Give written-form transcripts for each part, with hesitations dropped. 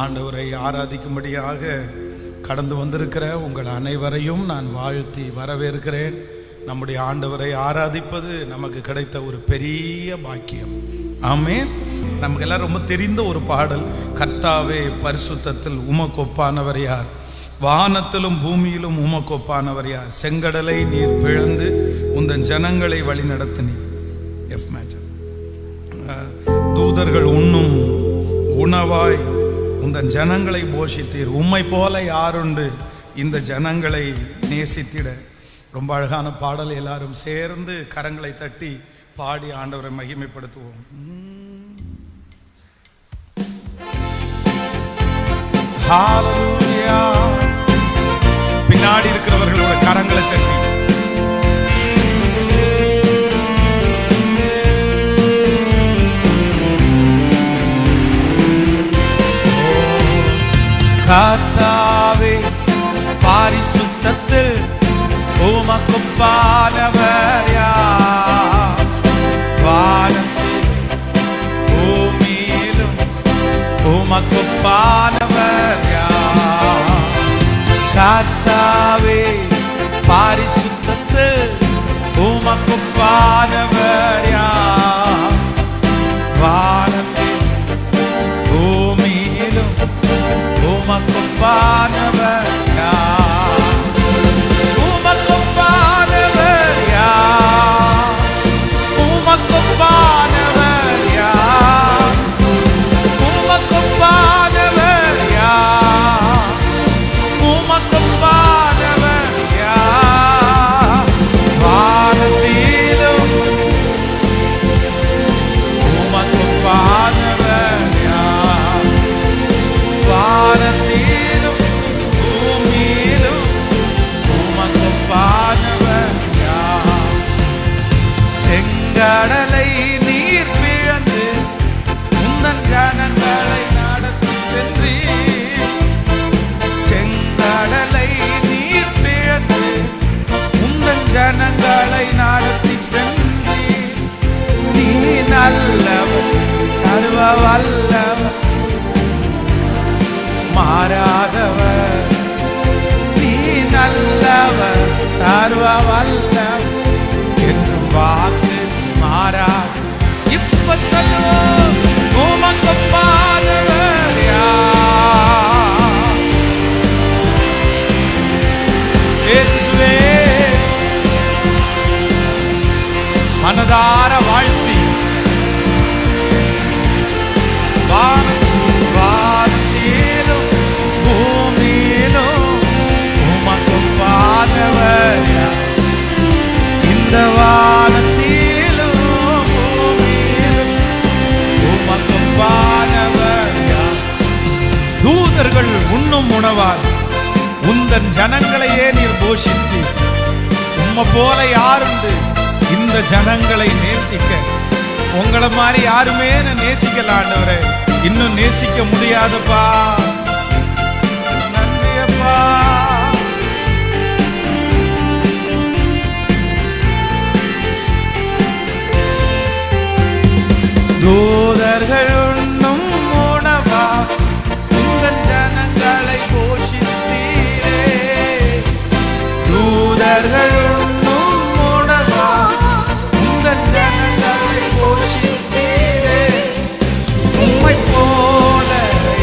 ஆண்டவரை ஆராதிக்கும்படியாக கடந்து வந்திருக்கிற உங்கள் அனைவரையும் நான் வாழ்த்தி வரவேற்கிறேன். நம்முடைய ஆண்டவரை ஆராதிப்பது நமக்கு கிடைத்த ஒரு பெரிய பாக்கியம். ஆமென். நமக்கு எல்லாம் ரொம்ப தெரிந்த ஒரு பாடல், கர்த்தாவே பரிசுத்தத்தில் உமக்கொப்பானவர் யார், வானத்திலும் பூமியிலும் உமக்கொப்பானவர் யார், செங்கடலை நீர் பிளந்து உந்தன் ஜனங்களை வழி நடத்தினீர். F major. தூதர்கள் உண்ணும் உணவாய் உந்தன் ஜனங்களை போஷித்தீர், உம்மை போல யாருண்டு இந்த ஜனங்களை நேசித்திட. ரொம்ப அழகான பாடல். எல்லாரும் சேர்ந்து கரங்களை தட்டி பாடி ஆண்டவரை மகிமைப்படுத்துவோம். ஹalleluya. பின்னாடி இருக்கிறவர்களோட கரங்களை தட்டி கர்த்தாவே பரிசுத்தத்தில் உமக்கொப்பானவர் யார், வானத்தில் பூமியிலும் உமக்கொப்பானவர் யார். கர்த்தாவே பரிசுத்தத்தில் உமக்கொப்பானவர் யார், வானத்தில் பூமியிலும் உமக்கொப்பானவர் யார், உமக்கொப்பானவர் யார், உமக்கொப்பானவர் யார், உமக்கொப்பானவர் யார், உமக்கொப்பானவர் யார். வானத்திலும் உமக்கொப்பானவர் யார், வானத்திலும் பூமியிலும் உமக்கொப்பானவர் யார். செங்கடலை நீர் பிளந்து உந்தன் ஜனங்களை நடத்தி சென்றீர், செங்கடலை நீர் பிளந்து உந்தன் ஜனங்களை நடத்தி சென்றீர். நீ நல்லவர், சர்வ வல்லவர், மாறாதவர், நீ நல்லவர், சர்வ வல்லவர், என்றும் வாக்கு மாறாது. இப்ப சொல்லுவோம், உமக்கொப்பானவர் யார், இயேசுவே. மனதார வாழ்த்தி வானத்திலும் பூமியிலும் உமக்கொப்பானவர் யார், இந்த வானத்திலும் பூமியிலும் உமக்கொப்பானவர் யார். தூதர்கள் உண்ணும் உணவால் உந்தன் ஜனங்களையே நீர் போஷித்தீர், உம்மை போல யாருண்டு இந்த ஜனங்களை நேசிக்க. உங்களை மாதிரி யாருமே நேசிக்கல ஆண்டவரே, இன்னும் நேசிக்க முடியாதப்பா. நன்றியப்பா. தூதர்கள் உண்ணும் உணவா உந்தன் ஜனங்களை போஷித்தீரே, தூதர்கள் உண்ணும் உணவா உந்தன் ஜனங்களை போஷித்தீரே. உம்மை போல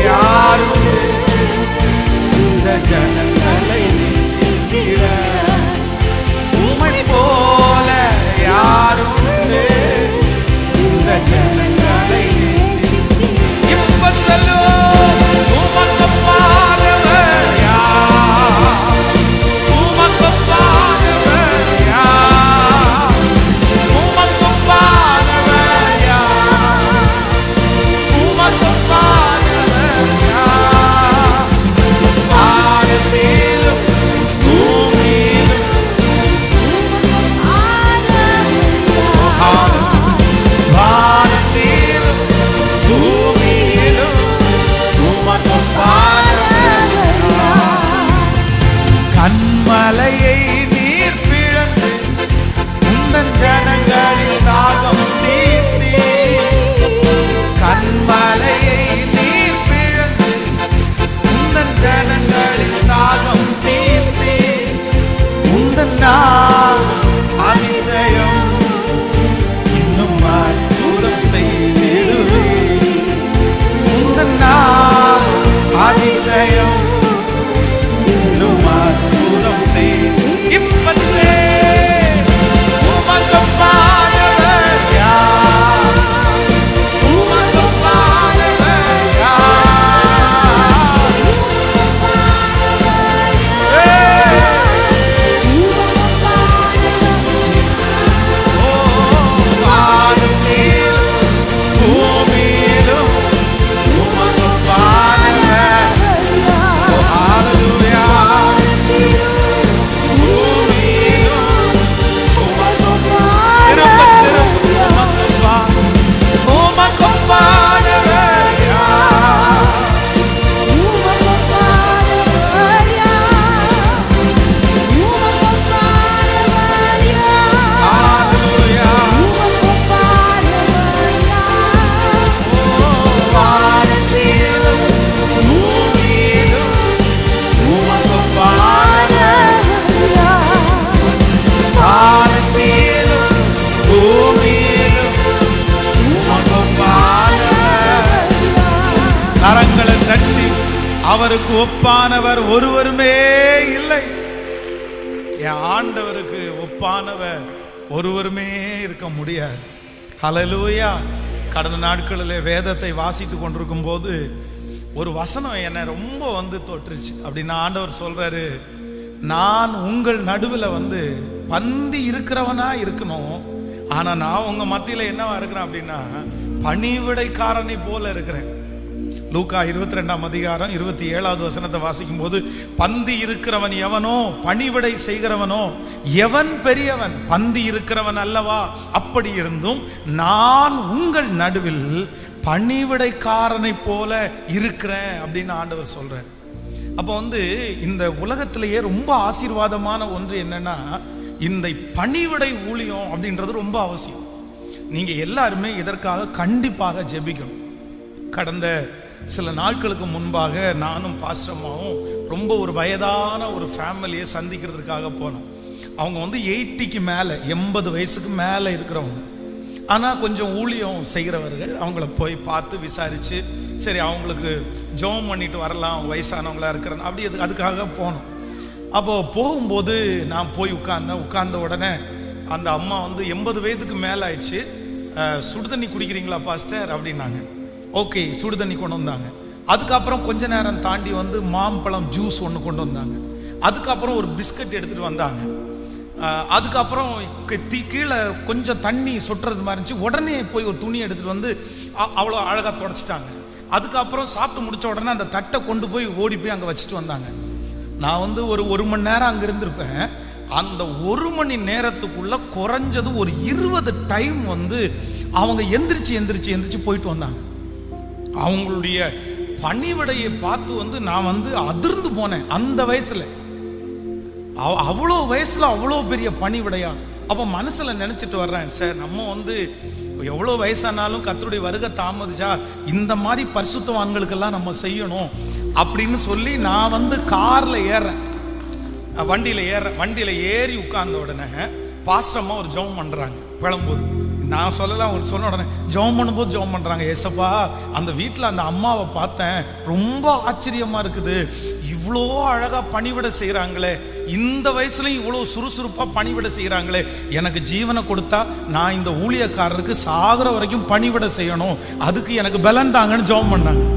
யாரும் இந்த ஜனங்களை நேசித்திட, உம்மை போல யாரும் இந்த ஜனங்களை அவருக்கு ஒப்பானவர் ஒருவருமே இல்லை. என் ஆண்டவருக்கு ஒப்பானவர் ஒருவருமே இருக்க முடியாது. ஹல்லேலூயா. கடந்த நாட்களிலே வேதத்தை வாசித்து கொண்டிருக்கும் போது ஒரு வசனம் என்னை ரொம்ப தொட்டுருச்சு. அப்படின்னா ஆண்டவர் சொல்றாரு, நான் உங்கள் நடுவில் பந்தி இருக்கிறவனா இருக்கணும், ஆனா நான் உங்க மத்தியில என்னவா இருக்கிறேன் அப்படின்னா பணிவிடைக்காரனை போல இருக்கிறேன். லூக்கா 22ஆம் அதிகாரம் 27வது வசனத்தை வாசிக்கும் போது, பந்தி இருக்கிறவன் எவனோ பணிவிடை செய்கிறவனோ எவன் பெரியவன், பந்தி இருக்கிறவன் அல்லவா, அப்படி இருந்தும் நான் உங்கள் நடுவில் பணிவிடைக்காரனை போல இருக்கிறேன் அப்படின்னு ஆண்டவர் சொல்றார். அப்போ இந்த உலகத்திலேயே ரொம்ப ஆசீர்வாதமான ஒன்று என்னன்னா, இந்த பணிவிடை ஊழியம் அப்படின்றது ரொம்ப அவசியம். நீங்க எல்லாருமே இதற்காக கண்டிப்பாக ஜெபிக்கணும். கடந்த சில நாட்களுக்கு முன்பாக நானும் பாஸ்டம்மாவும் ரொம்ப ஒரு வயதான ஒரு ஃபேமிலியை சந்திக்கிறதுக்காக போனோம். அவங்க 80க்கு மேலே, 80 வயசுக்கு மேலே இருக்கிறவங்க, ஆனால் கொஞ்சம் ஊழியம் செய்கிறவர்கள். அவங்கள போய் பார்த்து விசாரித்து, சரி அவங்களுக்கு ஜெபம் பண்ணிட்டு வரலாம், வயசானவங்களா இருக்கிறேன் அப்படி அதுக்காக போனோம். அப்போது போகும்போது நான் போய் உட்கார்ந்த உடனே அந்த அம்மா 80 வயதுக்கு மேலே ஆயிடுச்சு. சுடுதண்ணி குடிக்கிறீங்களா பாஸ்டர் அப்படின்னாங்க. ஓகே, சுடுதண்ணி கொண்டு வந்தாங்க. அதுக்கப்புறம் கொஞ்ச நேரம் தாண்டி மாம்பழம் ஜூஸ் ஒன்று கொண்டு வந்தாங்க. அதுக்கப்புறம் ஒரு பிஸ்கட் எடுத்துகிட்டு வந்தாங்க. அதுக்கப்புறம் கீழே கொஞ்சம் தண்ணி சொட்டுறது மாதிரி இருந்துச்சு. உடனே போய் ஒரு துணி எடுத்துகிட்டு அவ்வளோ அழகாக தொடச்சிட்டாங்க. அதுக்கப்புறம் சாப்பிட்டு முடித்த உடனே அந்த தட்டை கொண்டு போய் ஓடி போய் அங்கே வச்சுட்டு வந்தாங்க. நான் ஒரு மணி நேரம் அங்கே இருந்திருப்பேன். அந்த 1 மணி நேரத்துக்குள்ள குறைஞ்சது ஒரு 20 டைம் அவங்க எந்திரிச்சு போயிட்டு வந்தாங்க. அவங்களுடைய பணிவிடையை பார்த்து நான் அதிர்ந்து போனேன். அந்த வயசுல, அவ்வளோ வயசுல அவ்வளோ பெரிய பணிவிடையா. அப்போ மனசுல நினைச்சிட்டு வர்றேன், சார் நம்ம எவ்வளோ வயசானாலும் கர்த்தருடைய வருகை தாமதிச்சா இந்த மாதிரி பரிசுத்தவான்களுக்கெல்லாம் நம்ம செய்யணும் அப்படின்னு சொல்லி நான் கார்ல ஏறேன், வண்டியில ஏறி உட்கார்ந்த உடனே பாஸ்டம்மா ஒரு ஜெபம் பண்றாங்க. கிளம்பும்போது நான் சொல்லலாம், அவங்க சொன்ன உடனே ஜெபம் பண்ணும்போது ஜெபம் பண்றாங்க, ஏசப்பா அந்த வீட்டில் அந்த அம்மாவை பார்த்தேன், ரொம்ப ஆச்சரியமா இருக்குது, இவ்வளோ அழகா பணிவிடை செய்யறாங்களே, இந்த வயசுலயும் இவ்வளோ சுறுசுறுப்பா பணிவிடை செய்யறாங்களே, எனக்கு ஜீவனை கொடுத்தா நான் இந்த ஊழியக்காரருக்கு சாகுற வரைக்கும் பணிவிடை செய்யணும், அதுக்கு எனக்கு பலன் தாங்கன்னு ஜெபம் பண்ணாங்க.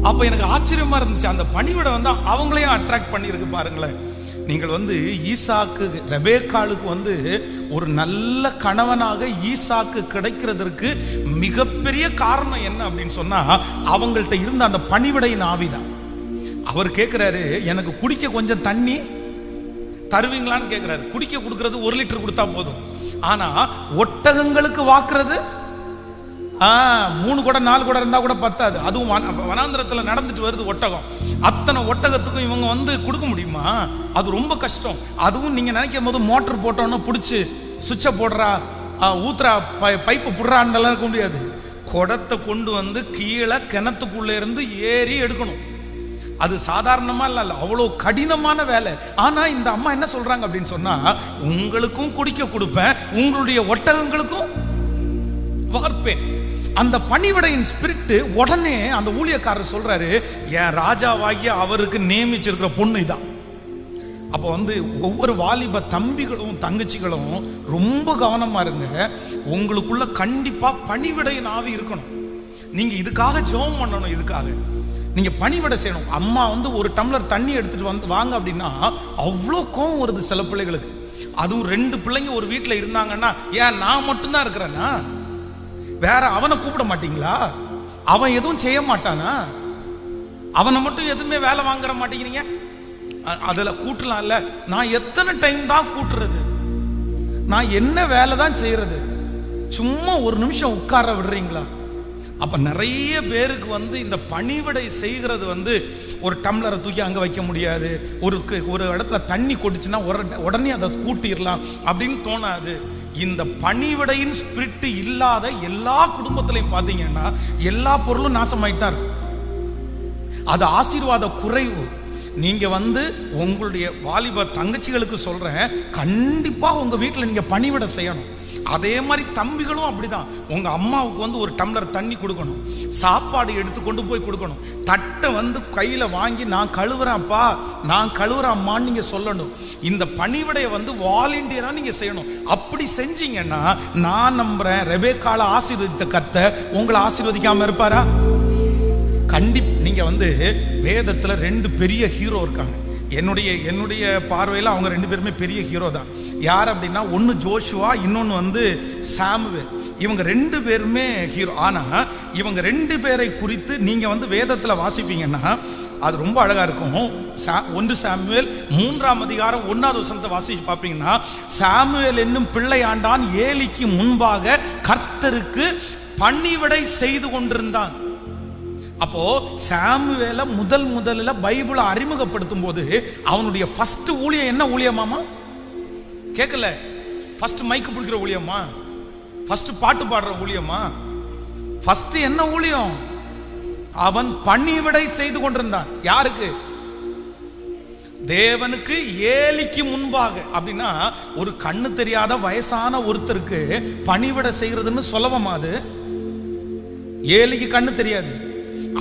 அப்ப எனக்கு ஆச்சரியமா இருந்துச்சு. அந்த பணிவிடை அவங்களையும் அட்ராக்ட் பண்ணியிருக்கு பாருங்களேன். நீங்கள் ஈசாக்கு ரெபேக்காளுக்கு ஒரு நல்ல கணவனாக ஈசாக்கு கிடைக்கிறதற்கு மிகப்பெரிய காரணம் என்ன அப்படின்னு சொன்னா, அவங்கள்ட்ட இருந்த அந்த பணிவிடையின் ஆவிதான். அவர் கேட்கிறாரு, எனக்கு குடிக்க கொஞ்சம் தண்ணி தருவீங்களான்னு கேட்கிறாரு. குடிக்க கொடுக்கறது 1 லிட்டர் கொடுத்தா போதும், ஆனா ஒட்டகங்களுக்கு வாக்குறது 3 குடம் 4 குடம் இருந்தா கூட பத்தாது. அதுவும் வனாந்திரத்துல நடந்துட்டு வருது ஒட்டகம். அத்தனை ஒட்டகத்துக்கும் இவங்க கொடுக்க முடியுமா? அது ரொம்ப கஷ்டம். அதுவும் நீங்க நினைக்கும் போது மோட்டர் போட்டோன்னு பிடிச்சி சுவிட்சை போடுறா, ஊத்துறா, பைப்பு புடுறான்னு இருக்க முடியாது. குடத்தை கொண்டு கீழே கிணத்துக்குள்ள இருந்து ஏறி எடுக்கணும். அது சாதாரணமா இல்ல, அவ்வளோ கடினமான வேலை. ஆனா இந்த அம்மா என்ன சொல்றாங்க அப்படின்னு சொன்னா, உங்களுக்கும் குடிக்க கொடுப்பேன், உங்களுடைய ஒட்டகங்களுக்கும் வார்ப்பேன். அந்த பணிவிடையின் ஸ்பிரிட் உடனே அந்த ஊழியக்காரர் சொல்றாரு, என் ராஜாவாகிய அவருக்கு நியமிச்சிருக்கிற பொண்ணு இதான். அப்போ ஒவ்வொரு வாலிப தம்பிகளும் தங்கச்சிகளும் ரொம்ப கவனமா இருங்க. உங்களுக்குள்ள கண்டிப்பா பணிவிடையின் ஆவி இருக்கணும். நீங்க இதுக்காக ஜெபம் பண்ணணும், இதுக்காக நீங்க பணிவிடை செய்யணும். அம்மா ஒரு டம்ளர் தண்ணி எடுத்துட்டு வாங்க அப்படின்னா அவ்வளோ கோவம் வருது சில பிள்ளைகளுக்கு. அதுவும் 2 பிள்ளைங்க ஒரு வீட்டில் இருந்தாங்கன்னா, ஏன் நான் மட்டும்தான் இருக்கிறேன்னா, வேற அவனை கூப்பிட மாட்டீங்களா? அவன் எதுவும் செய்ய மாட்டானா? அவனை மட்டும் எதுவுமே வேலை வாங்குற மாட்டேங்கிறீங்க? அதுல கூட்டலாம்ல. நான் எத்தனை டைம் தான் கூட்டுறது? நான் என்ன வேலை தான் செய்யறது? சும்மா ஒரு நிமிஷம் உட்கார விடுறீங்களா? அப்ப நிறைய பேருக்கு இந்த பணிவிடை செய்கிறது ஒரு டம்ளரை தூக்கி அங்க வைக்க முடியாது, ஒரு இடத்துல தண்ணி கொட்டுச்சுன்னா உடனே அதை கூட்டிடலாம் அப்படின்னு தோணாது. இந்த பணிவிடையின் ஸ்பிரிட் இல்லாத எல்லா குடும்பத்திலையும் பாத்தீங்கன்னா எல்லா பொருளும் நாசமாயிட்டு தான் இருக்கும். அது ஆசீர்வாத குறைவு. நீங்க வந்து உங்களுடைய வாலிப தங்கச்சிகளுக்கு சொல்றேன், கண்டிப்பா உங்க வீட்டில் நீங்க பணிவிடை செய்யணும். அதே மாதிரி தம்பிகளும் அப்படிதான். உங்க அம்மாவுக்கு வந்து ஒரு டம்ளர் தண்ணி கொடுக்கணும், சாப்பாடு எடுத்து கொண்டு போய் கொடுக்கணும், தட்டை வந்து கையில வாங்கி நான் கழுவுறேன்ப்பா, நான் கழுவுறேன் அம்மான்னு நீங்க சொல்லணும். இந்த பணிவிடையை வந்து வாலண்டியரா நீங்க செய்யணும். அப்படி செஞ்சீங்கன்னா நான் நம்புறேன், ரெபேக்காளை ஆசீர்வதித்த கர்த்தர் உங்களை ஆசீர்வதிக்காம இருப்பாரா? கண்டிப்பா. நீங்க வந்து வேதத்துல 2 பெரிய ஹீரோ இருக்காங்க. என்னுடைய பார்வையில் அவங்க 2 பேருமே பெரிய ஹீரோ தான். யார் அப்படின்னா, ஒன்று ஜோஷுவா, இன்னொன்று வந்து சாமுவேல். இவங்க 2 பேருமே ஹீரோ. ஆனா இவங்க 2 பேரை குறித்து நீங்க வந்து வேதத்துல வாசிப்பீங்கன்னா அது ரொம்ப அழகா இருக்கும். 1 சாமுவேல் 3ஆம் அதிகாரம் 1வது வசனத்தை வாசிச்சு பார்ப்பீங்கன்னா, சாமுவேல் என்னும் பிள்ளை ஆண்டான் ஏலிக்கு முன்பாக கர்த்தருக்கு பணிவிடை செய்து கொண்டிருந்தான். அப்போ சாமுவேல முதல்ல பைபிளை அறிமுகப்படுத்தும் போது அவனுடைய ஃபர்ஸ்ட் ஊழியம் என்ன ஊழியமாமா? கேட்கல. ஃபர்ஸ்ட் மைக்கு பிடிக்கிற ஊழியமா? ஃபர்ஸ்ட் பாட்டு பாடுற ஊழியமா? ஃபர்ஸ்ட் என்ன ஊழியம்? அவன் பணிவிடை செய்து கொண்டிருந்தான். யாருக்கு? தேவனுக்கு. ஏலிக்கு முன்பாக. அப்படின்னா ஒரு கண்ணு தெரியாத வயசான ஒருத்தருக்கு பணிவிடை செய்யறதுன்னு சொல்லவமா? அது ஏலிக்கு கண்ணு தெரியாது,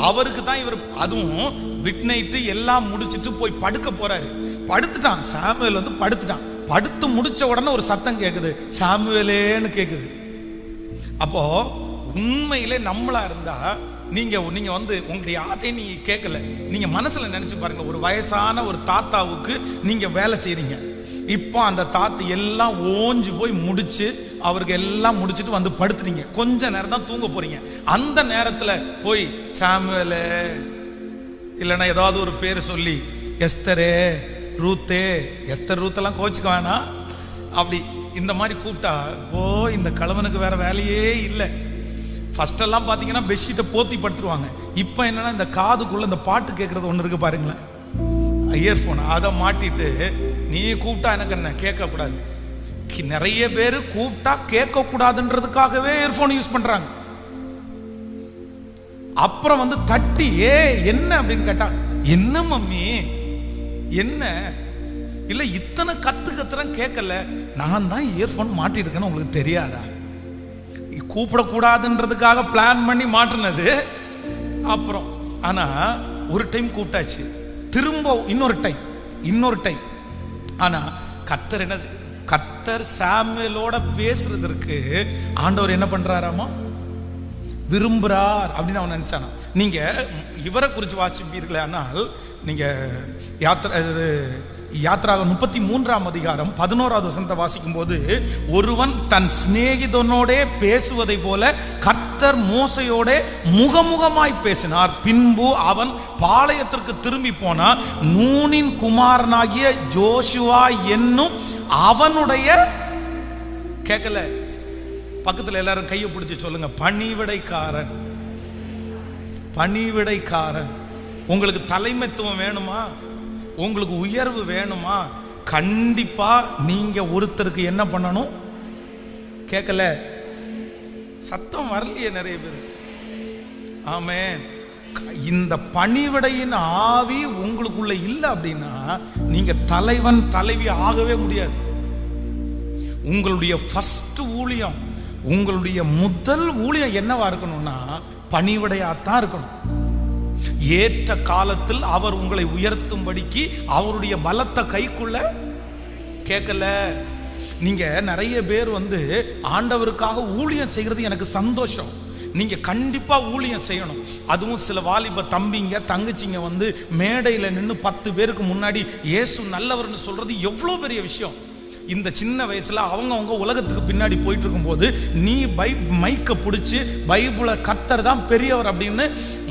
அவருக்கு தான் இவர். அதுவும் மிட் நைட்டு எல்லாம் முடிச்சிட்டு போய் படுக்க போறாரு. படுத்துட்டான் சாமுவேல், வந்து படுத்துட்டான். படுத்து முடிச்ச உடனே ஒரு சத்தம் கேக்குது, சாமுவேலேன்னு கேக்குது. அப்போ உண்மையிலே நம்மளா இருந்தா நீங்க வந்து உங்களுடைய யார்ட்டையும் நீங்க கேட்கல, நீங்க மனசுல நினைச்சு பாருங்க. ஒரு வயசான ஒரு தாத்தாவுக்கு நீங்க வேலை செய்றீங்க. இப்போ அந்த தாத்து எல்லாம் ஓஞ்சு போய் முடிச்சு அவருக்கு எல்லாம் முடிச்சுட்டு வந்து படுத்துறீங்க. கொஞ்ச நேரம் தான் தூங்க போறீங்க. அந்த நேரத்துல போய் சாமுவேலே இல்லைன்னா ஏதாவது ஒரு பேர் சொல்லி எஸ்தரே, ரூத்தே, எஸ்தர் ரூத்தெல்லாம் கோச்சுக்க வேணாம், அப்படி இந்த மாதிரி கூப்பிட்டா போ, இந்த கிழவனுக்கு வேற வேலையே இல்லை. ஃபர்ஸ்ட் எல்லாம் பாத்தீங்கன்னா பெட்ஷீட்டை போத்தி படுத்துருவாங்க. இப்போ என்னன்னா இந்த காதுக்குள்ள இந்த பாட்டு கேட்கறது ஒன்று இருக்கு பாருங்களேன், இயர்போன், அதை மாட்டிட்டு நீ கூப்பிட்டா எனக்கு என்ன கேட்க கூடாது. நிறைய பேர் கூப்பிட்டா கேட்க கூடாதுன்றதுக்காகவே இயர்போன் யூஸ் பண்றாங்க. அப்புறம் வந்து தட்டி என்ன அப்படின்னு கேட்டா, என்ன மம்மி என்ன இல்ல இத்தனை கத்துறேன் கேட்கல, நான் தான் இயர்போன் மாட்டிருக்கேன்னு உங்களுக்கு தெரியாதா? கூப்பிடக்கூடாதுன்றதுக்காக பிளான் பண்ணி மாட்டினது. அப்புறம் ஆனா ஒரு டைம் கூப்பிட்டாச்சு, திரும்ப இன்னொரு டைம். ஆனா கர்த்தர் சாமுவேலோட பேசுறதற்கு ஆண்டவர் என்ன பண்றாராமா? விரும்புறார் அப்படின்னு அவன் நினைச்சானா. நீங்க இவரை குறித்து வாசிப்பீர்களே, ஆனால் நீங்க யாத்ராகமம் 33ஆம் அதிகாரம் 11வது வசனத்தை வாசிக்கும் போது, ஒருவன் தன் சிநேகிதனோடே பேசுவதை போல கர்த்தர் மோசையோட முகமுகமாய் பேசினார். பின்பு அவன் பாளையத்திற்கு திரும்பி போனான். நூனின் குமாரனாகிய ஜோஷுவா என்னும் அவனுடைய, கேட்கல, பக்கத்துல எல்லாரும் கையை பிடிச்சு சொல்லுங்க, பணிவிடைக்காரன். பணிவிடைக்காரன். உங்களுக்கு தலைமைத்துவம் வேணுமா? உங்களுக்கு உயர்வு வேணுமா? கண்டிப்பா நீங்க ஒருத்தருக்கு என்ன பண்ணணும்? கேட்கல, சத்தம் வரலையே நிறைய பேர். ஆமென். இந்த பணிவிடையின் ஆவி உங்களுக்குள்ள இல்லை அப்படின்னா நீங்க தலைவன் தலைவி ஆகவே முடியாது. உங்களுடைய ஃபர்ஸ்ட் ஊழியம், உங்களுடைய முதல் ஊழியம் என்னவா இருக்கணும்னா பணிவிடையாத்தான் இருக்கணும். ஏற்ற காலத்தில் அவர் உங்களை உயர்த்தும்படிக்கு அவருடைய பலத்தை கைக்குள்ள, கேட்கல. நீங்க நிறைய பேர் வந்து ஆண்டவருக்காக ஊழியம் செய்கிறது எனக்கு சந்தோஷம். நீங்க கண்டிப்பா ஊழியம் செய்யணும். அதுவும் சில வாலிப தம்பிங்க தங்கச்சிங்க வந்து மேடையில் நின்று 10 பேருக்கு முன்னாடி இயேசு நல்லவர்னு சொல்றது எவ்வளோ பெரிய விஷயம். இந்த சின்ன வயசுல அவங்க உலகத்துக்கு பின்னாடி போயிட்டு இருக்கும்போது நீ மைக்கை பிடிச்சி பைபிளை கர்த்தர் தான் பெரியவர் அப்படின்னு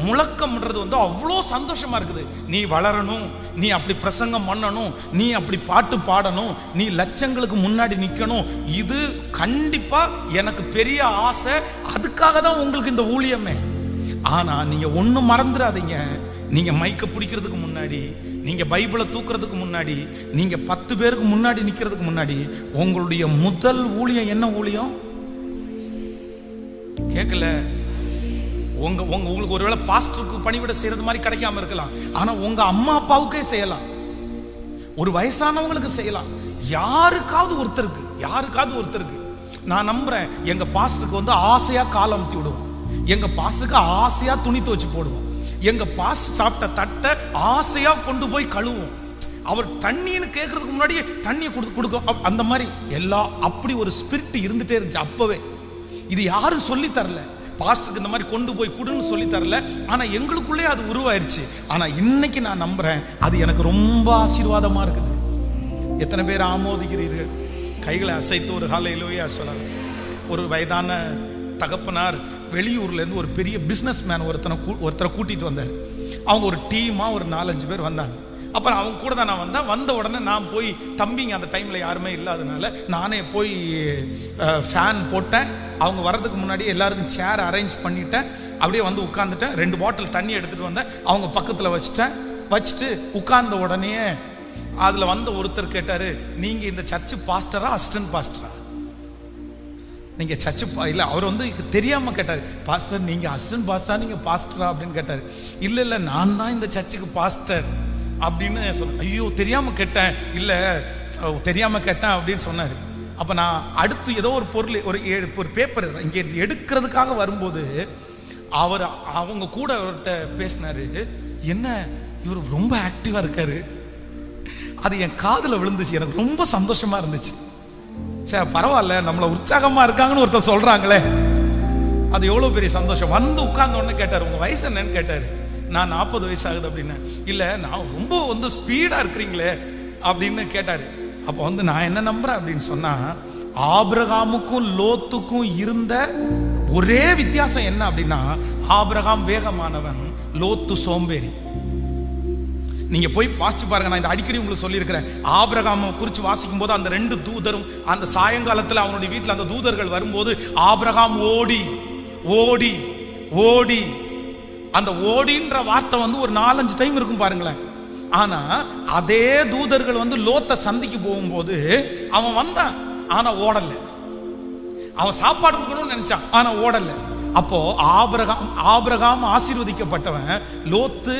முழக்கம்ன்றது வந்து அவ்வளோ சந்தோஷமா இருக்குது. நீ வளரணும், நீ அப்படி பிரசங்கம் பண்ணணும், நீ அப்படி பாட்டு பாடணும், நீ லட்சங்களுக்கு முன்னாடி நிற்கணும். இது கண்டிப்பா எனக்கு பெரிய ஆசை. அதுக்காக தான் உங்களுக்கு இந்த ஊழியமே. ஆனா நீங்க ஒண்ணு மறந்துடாதீங்க, நீங்க மைக்கை பிடிக்கிறதுக்கு முன்னாடி, நீங்க பைபிளை தூக்குறதுக்கு முன்னாடி, நீங்க 10 பேருக்கு முன்னாடி நிக்கிறதுக்கு முன்னாடி உங்களுடைய முதல் ஊழியம் என்ன ஊழியம்? கேட்கல. உங்களுக்கு ஒருவேளை பாஸ்டருக்கு பணிவிட செய்யறது மாதிரி கிடைக்காம இருக்கலாம், ஆனா உங்க அம்மா அப்பாவுக்கே செய்யலாம், ஒரு வயசானவங்களுக்கு செய்யலாம், யாருக்காவது ஒருத்தருக்கு. நான் நம்புறேன் எங்க பாஸ்டருக்கு வந்து ஆசையா கால் அமுத்தி விடுவோம், எங்க பாஸ்டருக்கு ஆசையா துணி துவச்சு போடுவோம், எங்க பாஸ்டர் சாப்பிட்ட தட்டை ஆசையா கொண்டு போய் கழுவுவோம், அவர் தண்ணின்னு கேட்கறதுக்கு முன்னாடி தண்ணியை கொடுக்க அந்த மாதிரி எல்லாம் அப்படி ஒரு ஸ்பிரிட் இருந்துட்டே இருந்துச்சு அப்பவே. இது யாரும் சொல்லி தரல, பாஸ்டருக்கு இந்த மாதிரி கொண்டு போய் கொடுன்னு சொல்லி தரல, ஆனா எங்களுக்குள்ளே அது உருவாயிருச்சு. ஆனா இன்னைக்கு நான் நம்புறேன் அது எனக்கு ரொம்ப ஆசீர்வாதமா இருக்குது. எத்தனை பேர் ஆமோதிக்கிறீர்கள்? கைகளை அசைத்து ஒரு ஹல்லேலூயா சொல்லலாம். ஒரு வயதான தகப்பனார் வெளியூர்ல இருந்து ஒரு பெரிய பிசினஸ் மேன் ஒருத்தரை கூட்டிட்டு வந்தார். அவங்க ஒரு டீமா ஒரு 4-5 பேர் வந்தாங்க. அப்புறம் அவங்க கூட தான் நான் வந்த உடனே நான் போய், தம்பிங்க அந்த டைமில் யாருமே இல்லாதனால நானே போய் ஃபேன் போட்டேன். அவங்க வர்றதுக்கு முன்னாடி எல்லாருக்கும் சேர் அரேஞ்ச் பண்ணிட்டேன். அப்படியே வந்து உட்காந்துட்டேன். 2 பாட்டில் தண்ணி எடுத்துகிட்டு வந்தேன், அவங்க பக்கத்தில் வச்சுட்டு உட்கார்ந்த உடனே அதில் வந்த ஒருத்தர் கேட்டார், நீங்கள் இந்த சர்ச்சு பாஸ்டரா அசிஸ்டன்ட் பாஸ்டரா? நீங்கள் சர்ச்சு இல்லை, அவர் வந்து தெரியாமல் கேட்டார், பாஸ்டர் நீங்கள் அசிஸ்டன்ட் பாஸ்டரா நீங்கள் பாஸ்டரா அப்படின்னு கேட்டார். இல்லை நான் தான் இந்த சர்ச்சுக்கு பாஸ்டர் அப்படின்னு சொன்ன. ஐயோ தெரியாமல் கேட்டேன், இல்லை தெரியாமல் கேட்டேன் அப்படின்னு சொன்னார். அப்போ நான் அடுத்து ஏதோ ஒரு பொருள் ஒரு பேப்பர் இங்கே எடுக்கிறதுக்காக வரும்போது அவங்க கூட அவர்கிட்ட பேசினார். என்ன இவர் ரொம்ப ஆக்டிவாக இருக்காரு, அது என் காதில் விழுந்துச்சு, எனக்கு ரொம்ப சந்தோஷமா இருந்துச்சு. சரி பரவாயில்ல, நம்மளை உற்சாகமா இருக்காங்கன்னு ஒருத்தர் சொல்றாங்களே, அது எவ்வளோ பெரிய சந்தோஷம். வந்து உட்கார்ந்த உடனே கேட்டார், உங்க வயசு என்னன்னு கேட்டார். நான் 40 வயசு ஆகுது அப்படின்னு. இல்லை நான் ரொம்ப வந்து ஸ்பீடா இருக்கிறீங்களே அப்படின்னு கேட்டார். அப்போ வந்து நான் என்ன நம்புறேன் அப்படின்னு சொன்னா, ஆபிரகாமுக்கும் லோத்துக்கும் இருந்த ஒரே வித்தியாசம் என்ன அப்படின்னா, ஆபிரகாம் வேகமானவன், லோத்து சோம்பேறி. நீங்க போய் வாசிச்சு பாருங்க, நான் இந்த அடிக்கடி உங்களுக்கு சொல்லியிருக்கிறேன். ஆபிரகாமை குறித்து வாசிக்கும் போது அந்த 2 தூதரும் அந்த சாயங்காலத்தில் அவனுடைய வீட்டில் அந்த தூதர்கள் வரும்போது ஆபிரகாம் ஓடி ஓடி ஓடி, அந்த ஓடின்ற வார்த்தை வந்து ஒரு 4-5 டைம் இருக்கும் பாருங்களேன். ஆனா அதே தூதர்கள் வந்து லோத்தை சந்திக்கு போகும்போது அவன் வந்தான், ஆனா ஓடல. அவன் சாப்பாடு கொடுக்கணும்னு நினைச்சான், ஆனா ஓடல. அப்போ ஆபிரகாம் ஆசீர்வதிக்கப்பட்டவன். லோத்து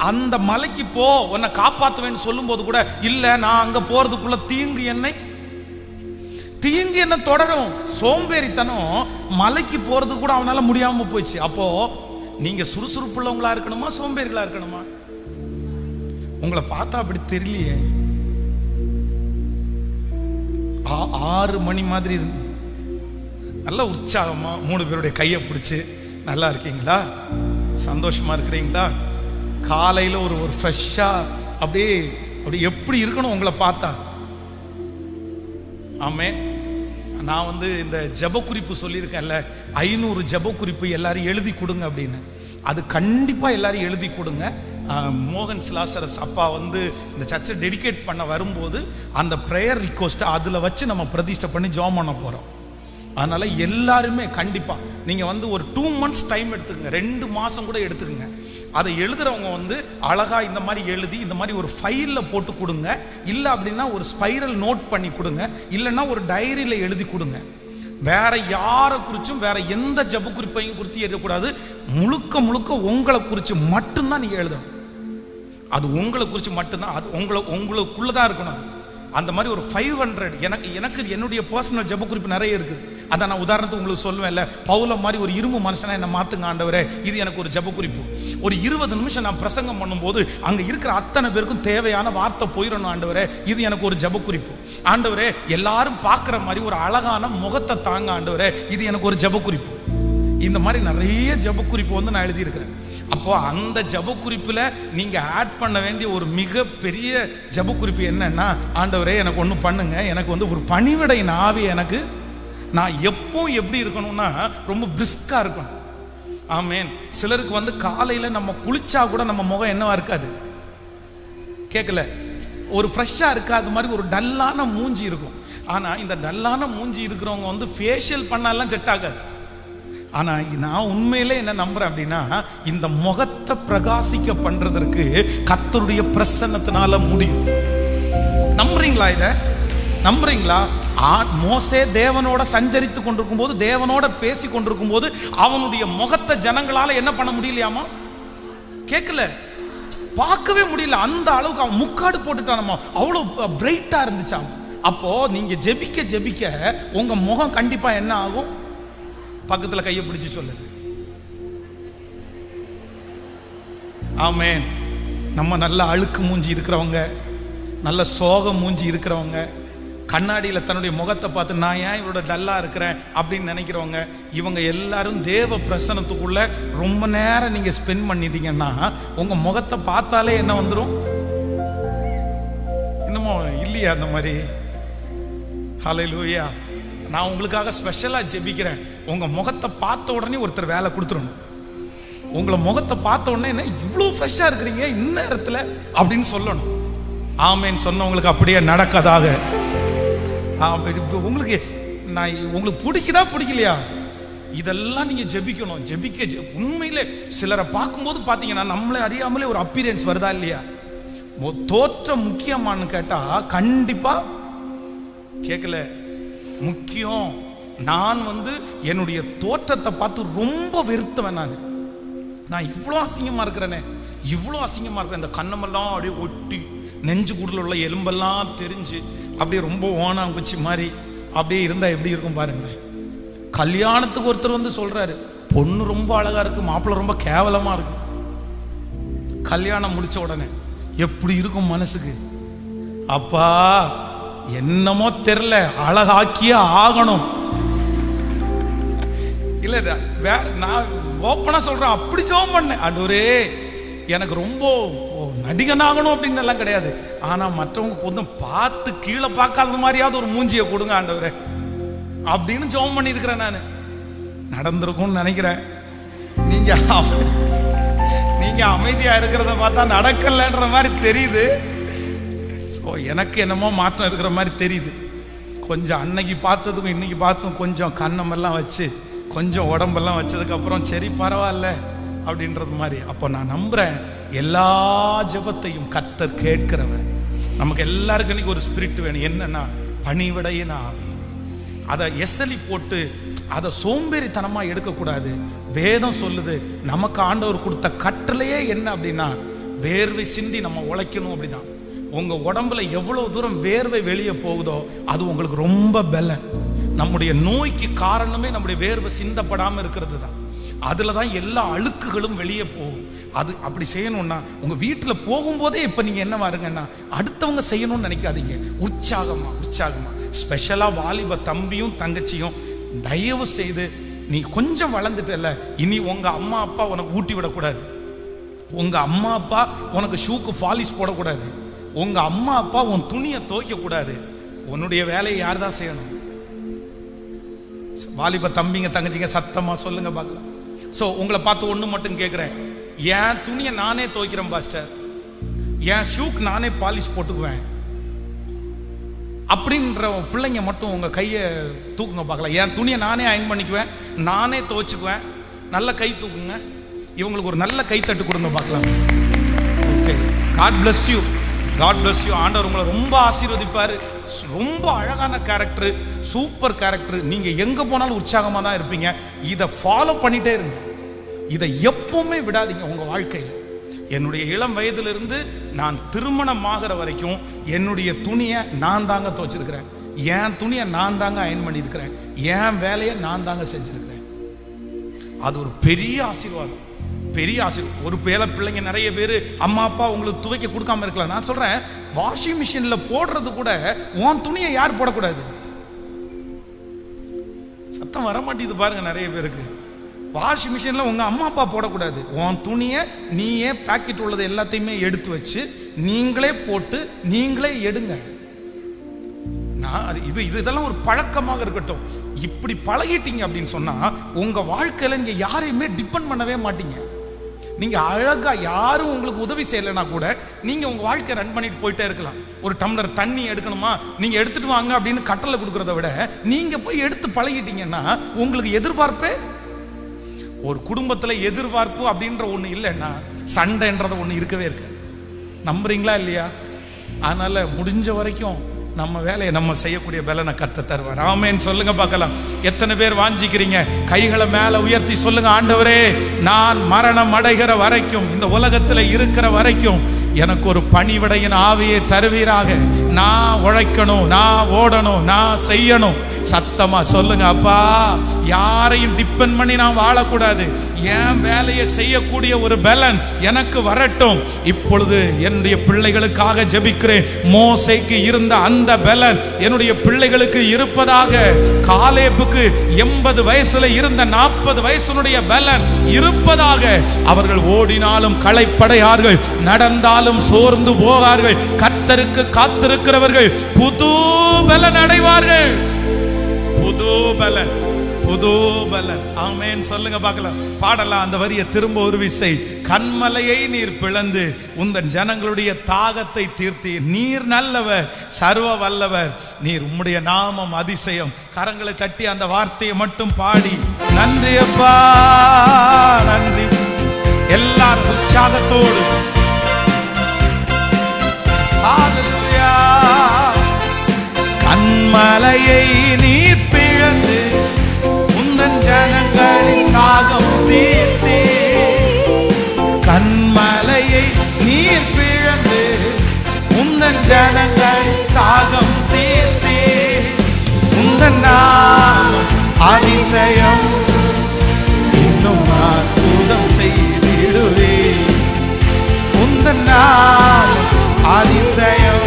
அந்த மலைக்கு போ, உன்னை காப்பாத்துவேன்னு சொல்லும் போது கூட இல்ல, நான் அங்க போறதுக்குள்ள தீங்கு என்ன தொடரும். சோம்பேறித்தனம் மலைக்கு போறது கூட அவனால முடியாம போயிடுச்சு. அப்போ நீங்க சுறுசுறுப்புள்ளவங்களா இருக்கணுமா சோம்பேறிகளா இருக்கணுமா? உங்களை பார்த்தா அப்படி தெரியலையே. 6 மணி மாதிரி இருந்து நல்ல உற்சாகமா 3 பேருடைய கையை பிடிச்சு, நல்லா இருக்கீங்களா, சந்தோஷமா இருக்கிறீங்களா, காலையில ஒரு ஃப்ரெஷ்ஷா அப்படி எப்படி இருக்கணும் உங்களை பார்த்தா. ஆமே. நான் வந்து இந்த ஜெப குறிப்பு சொல்லியிருக்கேன்ல, 500 ஜெப குறிப்பு எல்லாரும் எழுதி கொடுங்க அப்படின்னு. அது கண்டிப்பா எல்லாரும் எழுதி கொடுங்க. மோகன் சிலாசரஸ் அப்பா வந்து இந்த சர்ச்சை டெடிகேட் பண்ண வரும்போது அந்த ப்ரேயர் ரிக்வெஸ்ட் அதில் வச்சு நம்ம பிரதிஷ்டை பண்ணி ஜெபம் பண்ண போகிறோம். அதனால எல்லாருமே கண்டிப்பா நீங்க வந்து ஒரு 2 months டைம் எடுத்துக்கங்க, 2 மாசம் கூட எடுத்துக்கங்க. அதை எழுதுறவங்க வந்து அழகா இந்த மாதிரி எழுதி இந்த மாதிரி ஒரு ஃபைல்ல போட்டு கொடுங்க. இல்லை அப்படின்னா ஒரு ஸ்பைரல் நோட் பண்ணி கொடுங்க, இல்லைன்னா ஒரு டைரியில எழுதி கொடுங்க. வேற யாரை குறிச்சும் வேற எந்த ஜெப குறிப்பையும் குறித்து எழுதக்கூடாது. முழுக்க உங்களை குறித்து மட்டும்தான் நீங்க எழுதணும். அது உங்களை குறித்து மட்டும்தான், அது உங்களுக்குள்ளதான் இருக்கணும். அந்த மாதிரி ஒரு 500 எனக்கு என்னுடைய பர்சனல் ஜெப குறிப்பு நிறைய இருக்குது. அதான் நான் உதாரணத்துக்கு உங்களுக்கு சொல்லுவேன்ல, பவுல மாதிரி ஒரு இரும்பு மனுஷனா என்ன மாத்துங்க ஆண்டவரே, இது எனக்கு ஒரு ஜெப குறிப்பு. ஒரு 20 நிமிஷம் நான் பிரசங்கம் பண்ணும்போது அங்க இருக்கிற அத்தனை பேருக்கும் தேவையான வார்த்தை போயிடணும் ஆண்டவரே, இது எனக்கு ஒரு ஜெப குறிப்பு. ஆண்டவரே எல்லாரும் பார்க்குற மாதிரி ஒரு அழகான முகத்தை தாங்க ஆண்டவரே, இது எனக்கு ஒரு ஜெப குறிப்பு. இந்த மாதிரி நிறைய ஜெப குறிப்பு வந்து நான் எழுதியிருக்கிறேன். அப்போ அந்த ஜெப குறிப்புல நீங்க ஆட் பண்ண வேண்டிய ஒரு மிகப்பெரிய ஜெப குறிப்பு என்னன்னா, ஆண்டவரே எனக்கு ஒன்று பண்ணுங்க, எனக்கு வந்து ஒரு பணிவிடை ஆவி, எனக்கு நான் எப்போ எப்படி இருக்கணும்னா ரொம்ப பிரிஸ்கா இருக்கணும். ஆமேன். சிலருக்கு வந்து காலையில நம்ம குளிச்சா கூட நம்ம முகம் என்னவா இருக்காது, கேட்கல, ஒரு ஃப்ரெஷ்ஷா இருக்காது மாதிரி ஒரு டல்லான மூஞ்சி இருக்கும். ஆனா இந்த டல்லான மூஞ்சி இருக்கிறவங்க வந்து ஃபேஷியல் பண்ணாலாம் செட் ஆகாது. ஆனா நான் உண்மையிலே என்ன நம்புறேன் அப்படின்னா, இந்த முகத்தை பிரகாசிக்க பண்றதற்கு கர்த்தருடைய பிரசன்னத்தினால முடியும். நம்புறீங்களா? இத நம்புறீங்களா? மோசே தேவனோட சஞ்சரித்து கொண்டிருக்கும் போது, தேவனோட பேசி கொண்டிருக்கும் போது அவனுடைய முகத்தை ஜனங்களால என்ன பண்ண முடியலையாமா? கேட்கல, பார்க்கவே முடியல. அந்த அளவுக்கு அவன் முக்காடு போட்டுட்டானமா, அவ்வளவு பிரைட்டா இருந்துச்சாம். அப்போ நீங்க ஜெபிக்க ஜெபிக்க உங்க முகம் கண்டிப்பா என்ன ஆகும்? பக்கத்துல கையை பிடிச்சு சொல்லுங்க. ஆமென். நம்ம நல்ல அழுக்கு மூஞ்சி இருக்கிறவங்க, நல்ல சோக மூஞ்சி இருக்கிறவங்க, கண்ணாடியில் தன்னுடைய முகத்தை பார்த்து நான் ஏன் இவரோட டல்லா இருக்கிறேன் அப்படின்னு நினைக்கிறவங்க, இவங்க எல்லாரும் தேவ பிரசனத்துக்குள்ள ரொம்ப நேரம் நீங்க ஸ்பெண்ட் பண்ணிட்டீங்கன்னா உங்க முகத்தை பார்த்தாலே என்ன வந்துடும்? என்னமோ இல்லையா அந்த மாதிரி? ஹல்லேலூயா. நான் உங்களுக்காக ஸ்பெஷலா ஜெபிக்கிறேன். உங்க முகத்தை பார்த்த உடனே ஒருத்தர் வேலை கொடுத்துடணும். உங்களை முகத்தை பார்த்த உடனே என்ன இவ்வளோ ஃப்ரெஷ்ஷா இருக்கிறீங்க இந்த நேரத்தில் அப்படின்னு சொல்லணும். ஆமேன். சொன்னவங்களுக்கு அப்படியே நடக்கதாக. உங்களுக்கு நான் உங்களுக்கு பிடிக்குதா பிடிக்கலையா, இதெல்லாம் நீங்க ஜெபிக்கணும். ஜெபிக்க உண்மையிலே சிலரை பார்க்கும்போது பார்த்தீங்கன்னா நம்மளே அறியாமலே ஒரு அப்பீரன்ஸ் வருதா இல்லையா? தோற்றம் முக்கியமானு கேட்டா கண்டிப்பா கேட்கல, முக்கியம். நான் என்னுடைய தோற்றத்தை பார்த்து ரொம்ப வெறுத்தவன். நான் இவ்வளோ அசிங்கமா இருக்கிறேனே, இவ்வளோ அசிங்கமா இருக்கிறேன். இந்த கண்ணமெல்லாம் அப்படியே ஒட்டி, நெஞ்சு கூடல உள்ள எலும்பெல்லாம் தெரிஞ்சு அப்படியே ரொம்ப ஓனாங்குச்சி மாதிரி அப்படியே இருந்தா எப்படி இருக்கும் பாருங்களேன். கல்யாணத்துக்கு ஒருத்தர் சொல்றாரு, பொண்ணு ரொம்ப அழகா இருக்கு, மாப்பிள்ளை ரொம்ப கேவலமா இருக்கு. கல்யாணம் முடிச்ச உடனே எப்படி இருக்கும் மனசுக்கு? அப்பா என்னமோ தெரியல, அழகாக்கியே ஆகணும். இல்ல நான் ஓப்பனா சொல்றேன், அப்படி ஜெபம் பண்ணேன். ஆண்டவரே எனக்கு ரொம்ப நடிகனாகணும் அப்படின்னு எல்லாம் கிடையாது, ஆனா மற்றவங்க கொஞ்சம் பார்த்து கீழே பார்க்காத மாதிரியாவது ஒரு மூஞ்சியை கொடுங்க ஆண்டவரே அப்படின்னு ஜெபம் பண்ணி இருக்கிறேன். நான் நடந்திருக்கும்னு நினைக்கிறேன். நீங்க அமைதியா இருக்கிறத பார்த்தா நடக்கலன்ற மாதிரி தெரியுது. எனக்கு என்னமோ மாற்றம் இருக்கிற மாதிரி தெரியுது. கொஞ்சம் அன்னைக்கு பார்த்ததுக்கும் இன்னைக்கு பார்த்ததும் கொஞ்சம் கண்ணமெல்லாம் வச்சு, கொஞ்சம் உடம்பெல்லாம் வச்சதுக்கு அப்புறம் சரி பரவாயில்ல அப்படின்றது மாதிரி. அப்போ நான் நம்புறேன் எல்லா ஜெபத்தையும் கர்த்தர் கேட்கிறவர். நமக்கு எல்லாருக்கும் இன்னைக்கு ஒரு ஸ்பிரிட் வேணும். என்னன்னா பணிவிடையின் ஆவி. அதை எசலி போட்டு அதை சோம்பேறித்தனமா எடுக்கக்கூடாது. வேதம் சொல்லுது, நமக்கு ஆண்டவர் கொடுத்த கட்டளையே என்ன அப்படின்னா வேர்வை சிந்தி நம்ம உழைக்கணும். அப்படிதான் உங்க உடம்புல எவ்வளவு தூரம் வேர்வை வெளியே போகுதோ அது உங்களுக்கு ரொம்ப பலன். நம்முடைய நோய்க்கு காரணமே நம்முடைய வேர்வை சிந்தப்படாம இருக்கிறது தான். அதுல தான் எல்லா அழுக்குகளும் வெளியே போகும். அது அப்படி செய்யணும்னா உங்க வீட்டுல போகும்போதே இப்ப நீங்க என்ன வாருங்கன்னா அடுத்தவங்க செய்யணும்னு நினைக்காதீங்க. உற்சாகமா உற்சாகமா ஸ்பெஷலா வாலிப தம்பியும் தங்கச்சியும் தயவு செய்து, நீ கொஞ்சம் வளர்ந்துட்டல, இனி உங்க அம்மா அப்பா உனக்கு ஊட்டி விடக்கூடாது. உங்க அம்மா அப்பா உனக்கு ஷூக்கு பாலிஷ் போடக்கூடாது. உங்க அம்மா அப்பா உன் துணியை துவைக்க கூடாது. உன்னுடைய வேலையை யார் தான் செய்யணும்? வாலிப தம்பிங்க தங்கச்சிங்க சத்தமா சொல்லுங்க பார்க்கலாம். ஸோ உங்களை பார்த்து ஒன்று மட்டும் கேட்குறேன், என் துணியை நானே துவைக்கிறேன் பாஸ்டர், என் ஷூக்கு நானே பாலிஷ் போட்டுக்குவேன் அப்படின்ற பிள்ளைங்க மட்டும் உங்க கையை தூக்குங்க பார்க்கலாம். என் துணியை நானே அயன் பண்ணிக்குவேன், நானே துவைச்சுக்குவேன். நல்ல கை தூக்குங்க. இவங்களுக்கு ஒரு நல்ல கைத்தட்டு கொடுங்க பார்க்கலாம். Okay, God bless you, God bless you. ஆண்டவர் உங்களை ரொம்ப ஆசீர்வதிப்பாரு. ரொம்ப அழகான கேரக்டர், சூப்பர் கேரக்டர். நீங்க எங்க போனாலும் உற்சாகமா தான் இருப்பீங்க. இதை ஃபாலோ பண்ணிட்டே இருங்க. இதை எப்பவுமே விடாதீங்க உங்க வாழ்க்கையில். என்னுடைய இளம் வயதிலிருந்து நான் திருமணம் ஆகிற வரைக்கும் என்னுடைய துணியை நான் தாங்க துவைச்சிருக்கிறேன், என் துணியை நான் தாங்க அயன் பண்ணியிருக்கிறேன், என் வேலையை நான் தாங்க செஞ்சிருக்கிறேன். அது ஒரு பெரிய ஆசீர்வாதம், பெரிய ஆசீர்வாதம். ஒரு பிள்ளைங்க நிறைய பேர் அம்மா அப்பா உங்களுக்கு துவைக்க கொடுக்காம இருக்கலாம். நான் சொல்றேன், வாஷிங் மிஷின்ல போடுறது கூட உன் துணியை யார் போடக்கூடாது? சத்தம் வர மாட்டேங்குது பாருங்க நிறைய பேருக்கு. வாஷிங் மிஷின்ல உங்க அம்மா அப்பா போடக்கூடாது. உன் துணியை நீயே பாக்கெட் உள்ளது எல்லாத்தையுமே எடுத்து வச்சு நீங்களே போட்டு நீங்களே எடுங்க. இதெல்லாம் ஒரு பழக்கமாக இருக்கட்டும். இப்படி பழகிட்டீங்க அப்படின்னு சொன்னா உங்க வாழ்க்கையில நீங்க யாரையுமே டிபெண்ட் பண்ணவே மாட்டீங்க. நீங்க அழகா யாரும் உங்களுக்கு உதவி செய்யலைன்னா கூட நீங்க உங்க வாழ்க்கையை ரன் பண்ணிட்டு போயிட்டே இருக்கலாம். ஒரு டம்ளர் தண்ணி எடுக்கணுமா, நீங்க எடுத்துட்டு வாங்க அப்படின்னு கட்டளை கொடுக்கறத விட நீங்க போய் எடுத்து பழகிட்டீங்கன்னா உங்களுக்கு எதிர்பார்ப்பே. ஒரு குடும்பத்துல எதிர்பார்ப்பு அப்படின்ற ஒண்ணு இல்லைன்னா சண்டைன்றது ஒண்ணு இருக்கவே இருக்காது. நம்புறீங்களா இல்லையா? அதனால முடிஞ்ச வரைக்கும் நம்ம வேலையை நம்ம செய்யக்கூடிய பலனை கர்த்தர் தருவார். ஆமென் சொல்லுங்க பார்க்கலாம். எத்தனை பேர் வாஞ்சிக்கிறீங்க? கைகளை மேல உயர்த்தி சொல்லுங்க, ஆண்டவரே நான் மரணம் அடைகிற வரைக்கும், இந்த உலகத்துல இருக்கிற வரைக்கும் எனக்கு ஒரு பணிவிடையின் ஆவியை தருவீராக. நான் உழைக்கணும், நான் ஓடணும், நான் செய்யணும். சத்தமா சொல்லுங்க, அப்பா யாரையும் டிபெண்ட் பண்ணி நான் வாழக்கூடாது. என் வேலையை செய்யக்கூடிய ஒரு பலன் எனக்கு வரட்டும். இப்பொழுது என்னுடைய பிள்ளைகளுக்காக ஜெபிக்கிறேன். மோசேக்கு இருந்த அந்த பலன் என்னுடைய பிள்ளைகளுக்கு இருப்பதாக. காலேபுக்கு 80 வயசுல இருந்த 40 வயசுடைய பலன் இருப்பதாக. அவர்கள் ஓடினாலும் களைப்படையார்கள், நடந்தாலும் சோர்ந்து போவார்கள். கர்த்தருக்கு காத்திருக்கிறவர்கள் புது பலன் அடைவார்கள். புது பலன், புது பலன். ஆமென் சொல்லுங்க பார்க்கலாம். பாடலாம் அந்த வரியை திரும்ப ஒரு விசை. கன்மலையை நீர் பிளந்து உந்தன் ஜனங்களுடைய தாகத்தை தீர்த்தீர். நீர் நல்லவர், சர்வ வல்லவர், நீர் உம்முடைய நாமம் அதிசயம். கரங்களை தட்டி அந்த வார்த்தையை மட்டும் பாடி நன்றி அப்பா நன்றி. எல்லாரும் உற்சாகத்தோடு கன்மலையை நீர் பிளந்து உந்தன் ஜனங்களின் தாகம் தீர்த்தே. கன்மலையை நீர் பிளந்து உந்தன் ஜனங்களின் தாகம் தீர்த்தே. உந்தன் நாமம் அதிசயம், இன்னும் அற்புதம் செய்திடுவே. உந்தன் நாமம் அதிசயம்,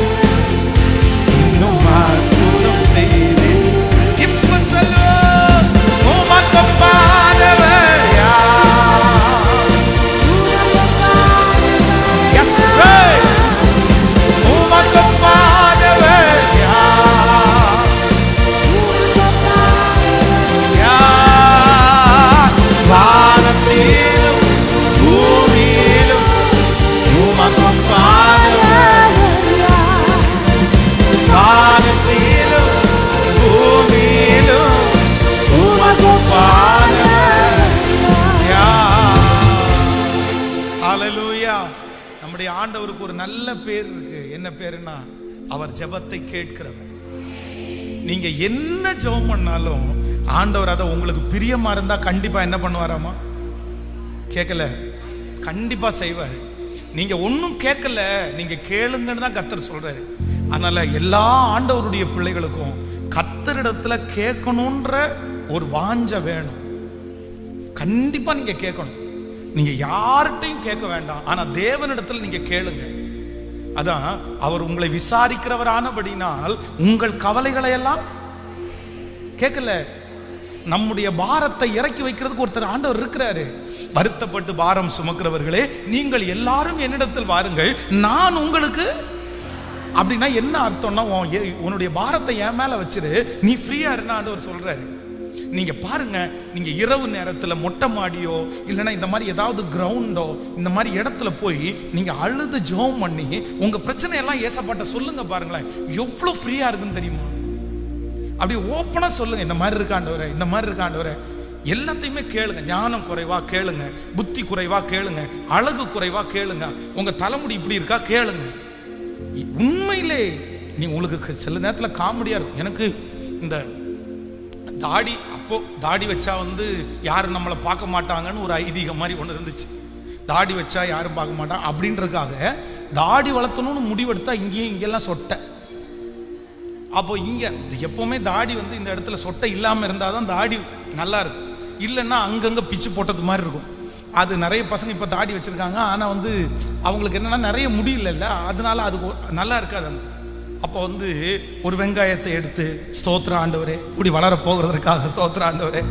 இன்னும் அற்புதம் செய்து. இப்ப சொல்லுவோம், உமக்கு பாடவர் யார்? எஸ் உமக்கு பாடவர் யார்? வானத்திலும் பூமியிலும் உமக்கு பாடவர். வானத்திலும் பூமியிலும் உமக்கு பாடவர் யார்? ஹல்லேலூயா. நம்முடைய ஆண்டவருக்கு ஒரு நல்ல பேர் இருக்கு. என்ன பேருன்னா, அவர் ஜெபத்தை கேட்கிறவர். நீங்க என்ன ஜெபம் பண்ணாலும் ஆண்டவர் அதை உங்களுக்கு பிரியமா இருந்தா கண்டிப்பா என்ன பண்ணுவாராமா? கேட்கல, கண்டிப்பா செய்வார். நீங்க ஒன்னும் கேட்கல, நீங்க கேளுங்கன்னு தான் கர்த்தர் சொல்றாரு. அதனால எல்லா ஆண்டவருடைய பிள்ளைகளுக்கும் கர்த்தரிடத்துல கேட்கணுன்ற ஒரு வாஞ்ச வேணும். கண்டிப்பா நீங்க கேட்கணும். நீங்க யார்கிட்டையும் கேட்க வேண்டாம், ஆனா தேவனிடத்துல நீங்க கேளுங்க. அதான் அவர் உங்களை விசாரிக்கிறவரானபடினால் உங்கள் கவலைகளை எல்லாம் கேட்கல. நம்முடைய பாரத்தை இறக்கி வைக்கிறதுக்கு ஒருத்தர் ஆண்டவர் இருக்கிறாரு. வருத்தப்பட்டு பாரம் சுமக்கிறவர்களே நீங்கள் எல்லாரும் என்னிடத்தில் வாருங்கள், நான் உங்களுக்கு. அப்படின்னா என்ன அர்த்தம்னா, உன்னுடைய பாரத்தை என் மேல வச்சிரு, நீ ஃப்ரீயா இருந்தா ஆண்டவர் சொல்றாரு. நீங்க பாருங்க, நீங்க இரவு நேரத்துல மொட்டை மாடியோ இல்லைன்னா இந்த மாதிரி ஏதாவது கிரவுண்டோ இந்த மாதிரி இடத்துல போய் நீங்க அழுது ஜெபம் பண்ணி உங்க பிரச்சனை எல்லாம் ஏசப்பாட்ட சொல்லுங்க. பாருங்களேன் எவ்வளவு ஃப்ரீயா இருக்குன்னு தெரியுமா? அப்படி ஓப்பனா சொல்லுங்க, இந்த மாதிரி இருக்காண்டவரே, இந்த மாதிரி இருக்காண்டவரே. எல்லாத்தையுமே கேளுங்க. ஞானம் குறைவா கேளுங்க, புத்தி குறைவா கேளுங்க, அழகு குறைவா கேளுங்க, உங்க தலைமுடி இப்படி இருக்கா கேளுங்க. உண்மையிலே நீ உங்களுக்கு சில நேரத்துல காமெடியா இருக்கும். எனக்கு இந்த தாடி, அப்போ தாடி வச்சா யாரும் நம்மளை பார்க்க மாட்டாங்கன்னு ஒரு ஐதீகம் மாதிரி ஒன்று இருந்துச்சு. தாடி வச்சா யாரும் பார்க்க மாட்டாங்க அப்படின்றதுக்காக தாடி வளர்த்தணும்னு முடிவெடுத்தா இங்கேயும் இங்கெல்லாம் சொட்டை. அப்போ இங்க எப்பவுமே தாடி இந்த இடத்துல சொட்டை இல்லாம இருந்தாதான் தாடி நல்லா இருக்கும். இல்லைன்னா அங்கங்க பிச்சு போட்டது மாதிரி இருக்கும். அது நிறைய பசங்க இப்ப தாடி வச்சிருக்காங்க, ஆனா அவங்களுக்கு என்னன்னா நிறைய முடியல, அதனால அது நல்லா இருக்காது. அப்போ ஒரு வெங்காயத்தை எடுத்து ஸ்தோத்திர ஆண்டவரே, முடி வளர போகிறதுக்காக ஸ்தோத்திர ஆண்டவரே.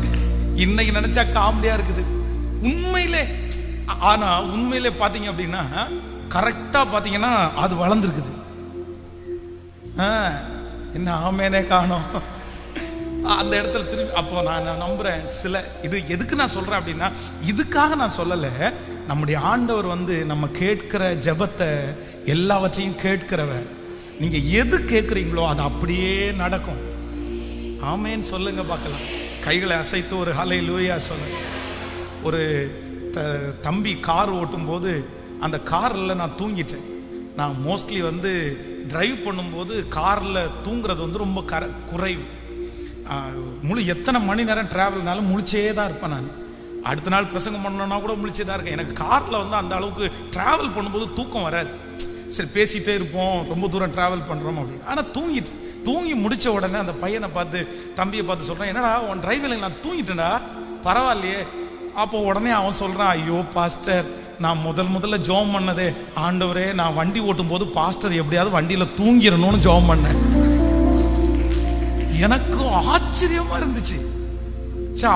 இன்னைக்கு நினைச்சா காமெடியா இருக்குது உண்மையிலே. ஆனா உண்மையிலே பாத்தீங்க அப்படின்னா கரெக்டா பாத்தீங்கன்னா அது வளர்ந்துருக்குது. என்ன ஆமேனே காணோம் அந்த இடத்துல திரும்பி. அப்போ நான் நம்புறேன் சில இது எதுக்கு நான் சொல்றேன் அப்படின்னா, இதுக்காக நான் சொல்லல. நம்முடைய ஆண்டவர் நம்ம கேட்கிற ஜெபத்தை எல்லாவற்றையும் கேட்கிறவர். நீங்க எது கேட்குறீங்களோ அது அப்படியே நடக்கும். ஆமேன்னு சொல்லுங்க பார்க்கலாம். கைகளை அசைத்து ஒரு ஹல்லேலூயா சொல்லுங்க. ஒரு தம்பி கார் ஓட்டும் போது அந்த காரில் நான் தூங்கிட்டேன். நான் மோஸ்ட்லி டிரைவ் பண்ணும்போது காரில் தூங்குறது வந்து ரொம்ப குறைவு. எத்தனை மணி நேரம் ட்ராவல்னாலும் முழிச்சே தான் இருப்பேன். நான் அடுத்த நாள் பிரசங்கம் பண்ணணும்னா கூட முழிச்சே தான் இருக்கேன். எனக்கு காரில் வந்து அந்த அளவுக்கு ட்ராவல் பண்ணும்போது தூக்கம் வராது. சரி பேசிகிட்டே இருப்போம், ரொம்ப தூரம் ட்ராவல் பண்ணுறோம் அப்படின்னு. ஆனால் தூங்கி முடித்த உடனே அந்த பையனை பார்த்து, தம்பியை பார்த்து சொல்கிறேன், என்னடா உன் டிரைவில் நான் தூங்கிட்டேன்டா, பரவாயில்லையே. அப்போ உடனே அவன் சொல்கிறான், ஐயோ பாஸ்டர், நான் முதல்ல ஜெபம் பண்ணதே, ஆண்டவரே நான் வண்டி ஓட்டும் போது பாஸ்டர் எப்படியாவது வண்டியில் தூங்கிடணும்னு ஜெபம் பண்ணேன். எனக்கு ஆச்சரியமா இருந்துச்சு.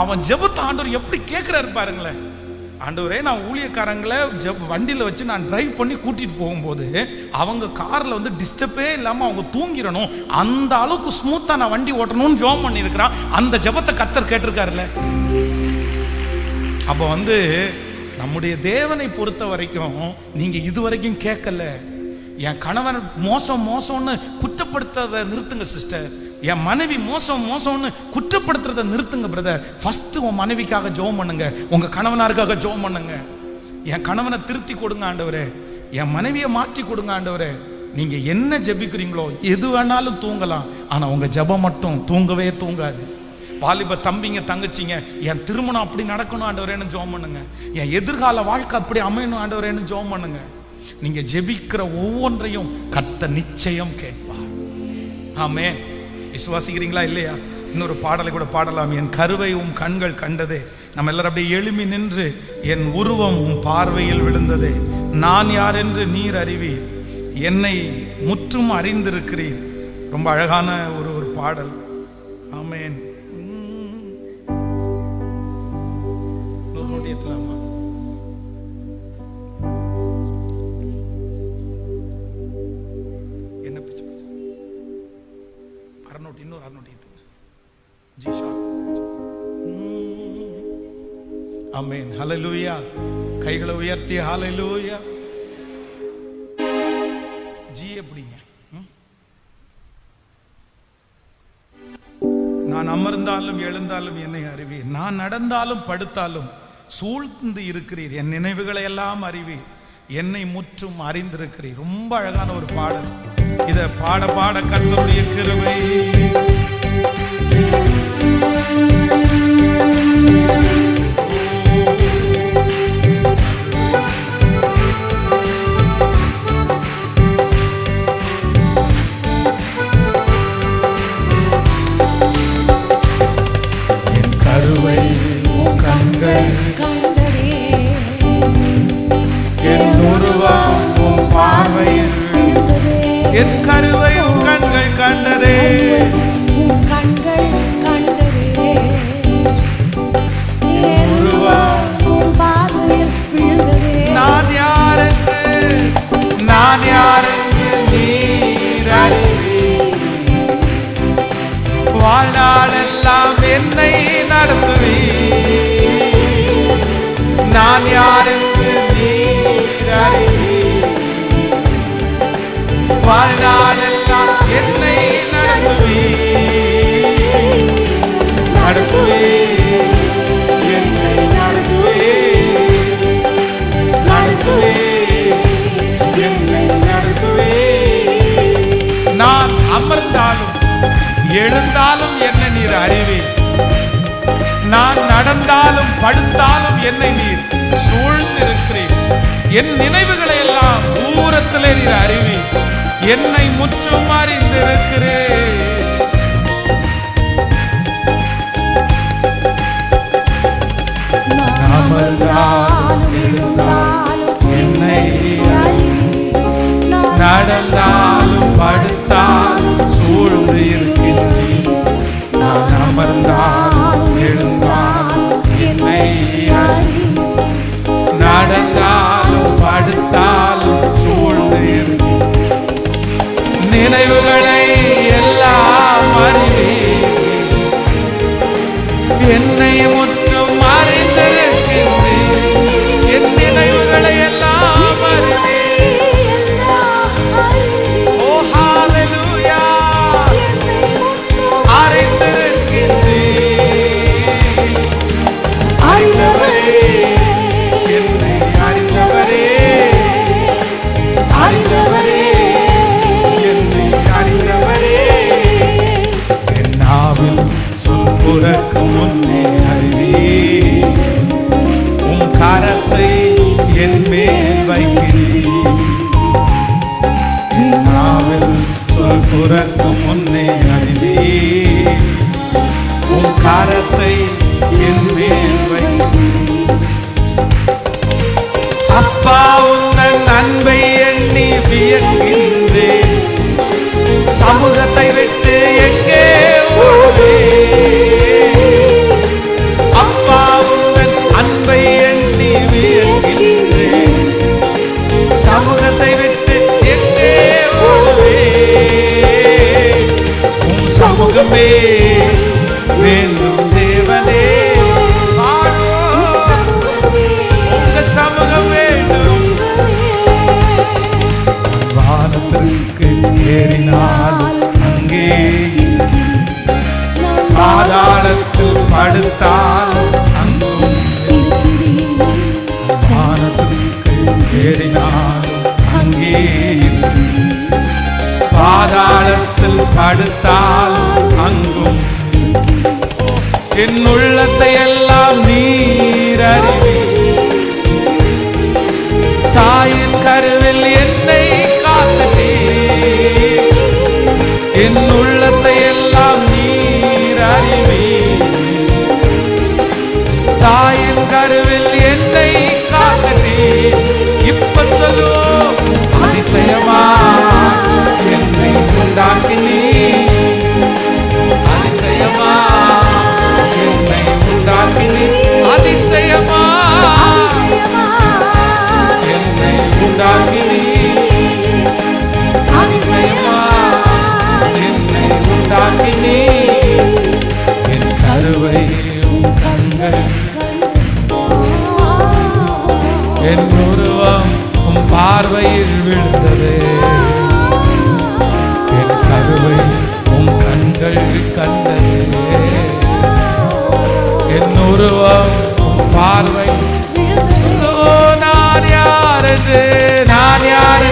அவன் ஜெபத்தை ஆண்டவர் எப்படி கேட்கிறாரு பாருங்களேன். ஆண்டவரே, நான் ஊழியக்காரங்களை வண்டியில் வச்சு நான் டிரைவ் பண்ணி கூட்டிட்டு போகும்போது அவங்க கார்ல வந்து டிஸ்டர்பே இல்லாம அவங்க தூங்கிடணும், அந்த அளவுக்கு ஸ்மூத்தா நான் வண்டி ஓட்டணும்னு ஜெபம் பண்ணியிருக்கிறான். அந்த ஜெபத்தை கர்த்தர் கேட்டிருக்காருல்ல. அப்போ வந்து நம்முடைய தேவனை பொறுத்த வரைக்கும் நீங்க இதுவரைக்கும் கேட்கல, என் கணவன் மோசம்னு குற்றப்படுத்துறதை நிறுத்துங்க சிஸ்டர், என் மனைவி மோசம்னு குற்றப்படுத்துறதை நிறுத்துங்க பிரதர். ஃபர்ஸ்ட் உன் மனைவிக்காக ஜெபம் பண்ணுங்க, உங்க கணவனாருக்காக ஜெபம் பண்ணுங்க. என் கணவனை திருத்தி கொடுங்க ஆண்டவரே, என் மனைவியை மாற்றி கொடுங்க ஆண்டவரே. நீங்க என்ன ஜெபிக்கிறீங்களோ எது வேணாலும் தூங்கலாம், ஆனா உங்க ஜெபம் மட்டும் தூங்கவே தூங்காது. வாலிப தம்பிங்க தங்கச்சிங்க, என் திருமணம் அப்படி நடக்கணும் ஆண்டவரேன்னு ஜெபம் பண்ணுங்க, என் எதிர்கால வாழ்க்கை அப்படி அமையணும் ஆண்டவரேன்னு ஜெபம் பண்ணுங்க. நீங்க ஜெபிக்கிற ஒவ்வொன்றையும் கர்த்தர் நிச்சயம் கேட்பார். ஆமென். விசுவாசிக்கிறீங்களா இல்லையா? இன்னொரு பாடலை கூட பாடலாம். என் கருவை உம் கண்கள் கண்டதே. நம்ம எல்லாரும் அப்படியே எழுமி நின்று, என் உருவம் உம் பார்வையில் விழுந்ததே, நான் யார் என்று நீர் அறிவீர், என்னை முற்றும் அறிந்திருக்கிறீர். ரொம்ப அழகான ஒரு பாடல். ஆமென். ஆமென். ஹல்லேலூயா. கைகளை உயர்த்தி ஹல்லேலூயா. ஜி எப்படிங்க? நான் அமர்ந்தாலும் எழுந்தாலும் என்னை அறிவீர், நான் நடந்தாலும் படுத்தாலும் சூழ்ந்து இருக்கிறீர், என் நினைவுகளை எல்லாம் அறிவீர், என்னை முற்றும் அறிந்திருக்கிறீர். ரொம்ப அழகான ஒரு பாடல். இத பாட பாட கர்த்தருடைய கிருபை என் கருவை உன் கண்கள் கண்டதே, உன் கண்கள் கண்டதே, என் உருவம் உன் பார்வையில் விழுந்ததே. நான் யார் என்று நீர் அறிவீர், வாழ்நாளெல்லாம் என்னை நடத்துவீர். நான் யார் என்று நீர் அறிவீர், வாழ்நாளெல்லாம் என்னை நடத்துவீர், என்னை என்னை நான் அமர்ந்தாலும் எழுந்தாலும் என்னை நீர் அறிவீர், நான் நடந்தாலும் படுத்தாலும் என்னை நீர் சூழ்ந்திருக்கிறீர், என் நினைவுகளை எல்லாம் தூரத்திலே நீர் அறிவீர், என்னை முற்றும் அறிந்திருக்கிறேன். என்னை நடந்தாலும் படுத்தாலும் சூழ்ந்து இருக்கின்றேன், நான் அமர்ந்தாலும் எழுந்தாலும் என்னை நடந்தாலும் படுத்தாலும் சூழ்ந்து இருக்கின்றேன், நினைவுகளை எல்லாம் அறிவீர், என்னை முற்றும் அறிந்திருக்கின்றேன், என் நினைவுகளை எல்லாம் அறிவீர். ஓ ஹல்லேலூயா. அறிந்திருக்கின்றேன், அறிந்தவரே, என்னை அறிந்தவரே, அறிந்தவரே, சமூகத்தை விட்டு எங்கே ஓடுவேன்? அப்பா உந்தன் அன்பை எண்ணி வியக்கின்றேன். சமூகத்தை விட்டு எங்கே ஓடுவேன்? உன் சமூகமே வேண்டும் தேவனே. உங்க சமூகம் வேண்டும். வானத்திற்கு ஏறினால் அங்கே, பாதாளத்தில் படுத்தால் அங்கும், வானத்திற்கு ஏறினாலும் அங்கே, பாதாளத்தில் படுத்தால் அங்கும். என் உள்ளத்தை எல்லாம் நீர் அறிவீர். தாயின் கருவில் என்னை காத்தீர். என் உள்ளத்தை எல்லாம் நீர் அறிவீர். தாயின் கருவில் என்னை காத்தீர். இப்ப சொல்லுவோம், அதிசயமா என்னை உண்டாக்கினீர். அதிசயமா என்னை உண்டாக்கினீர். அதிசயமா என்னை உண்டாக்கினீர். அதிசயமா என்னை உண்டாக்கினீர். என் கருவை உம் கண்கள், என் உருவம் உம் பார்வையில் விழுந்தது. என் கருவை உம் கண்கள் கண்டது. என் உருவம் உம் பார்வை. நான் யார் என்று, நான் யார்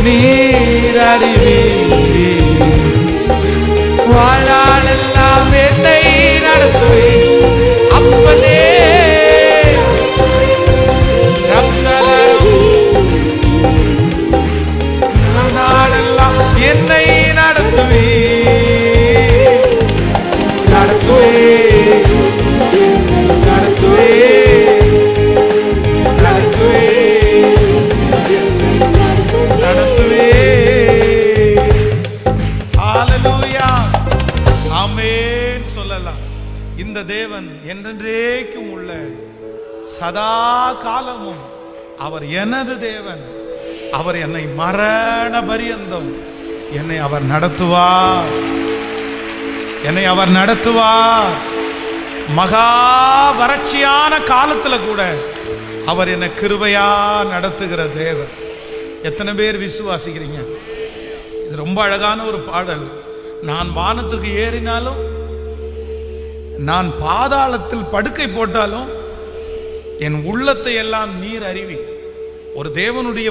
நீர் அறிவீர். வாழ்நாள் எல்லாம் என்னை நடத்துவீர். அப்பனே நாளெல்லாம் என்னை நடத்துவீர். நடத்துவீர், நடத்துவீர், நடத்துவீர், நடத்துவீர். ஹல்லேலூயா, ஆமென் சொல்லலாம். இந்த தேவன் என்றென்றைக்கும் உள்ள சதா காலமும் அவர் எனது தேவன். அவர் என்னை மரண பரியந்தம் என்னை அவர் நடத்துவார். என்னை அவர் நடத்துவார். மகா வறட்சியான காலத்துல கூட அவர் என்னை கிருபையா நடத்துகிற தேவன். எத்தனை பேர் விசுவாசிக்கிறீங்க? இது ரொம்ப அழகான ஒரு பாடல். நான் வானத்துக்கு ஏறினாலும், நான் பாதாளத்தில் படுக்கை போட்டாலும், என் உள்ளத்தை எல்லாம் நீர் அறிவி. ஒரு தேவனுடைய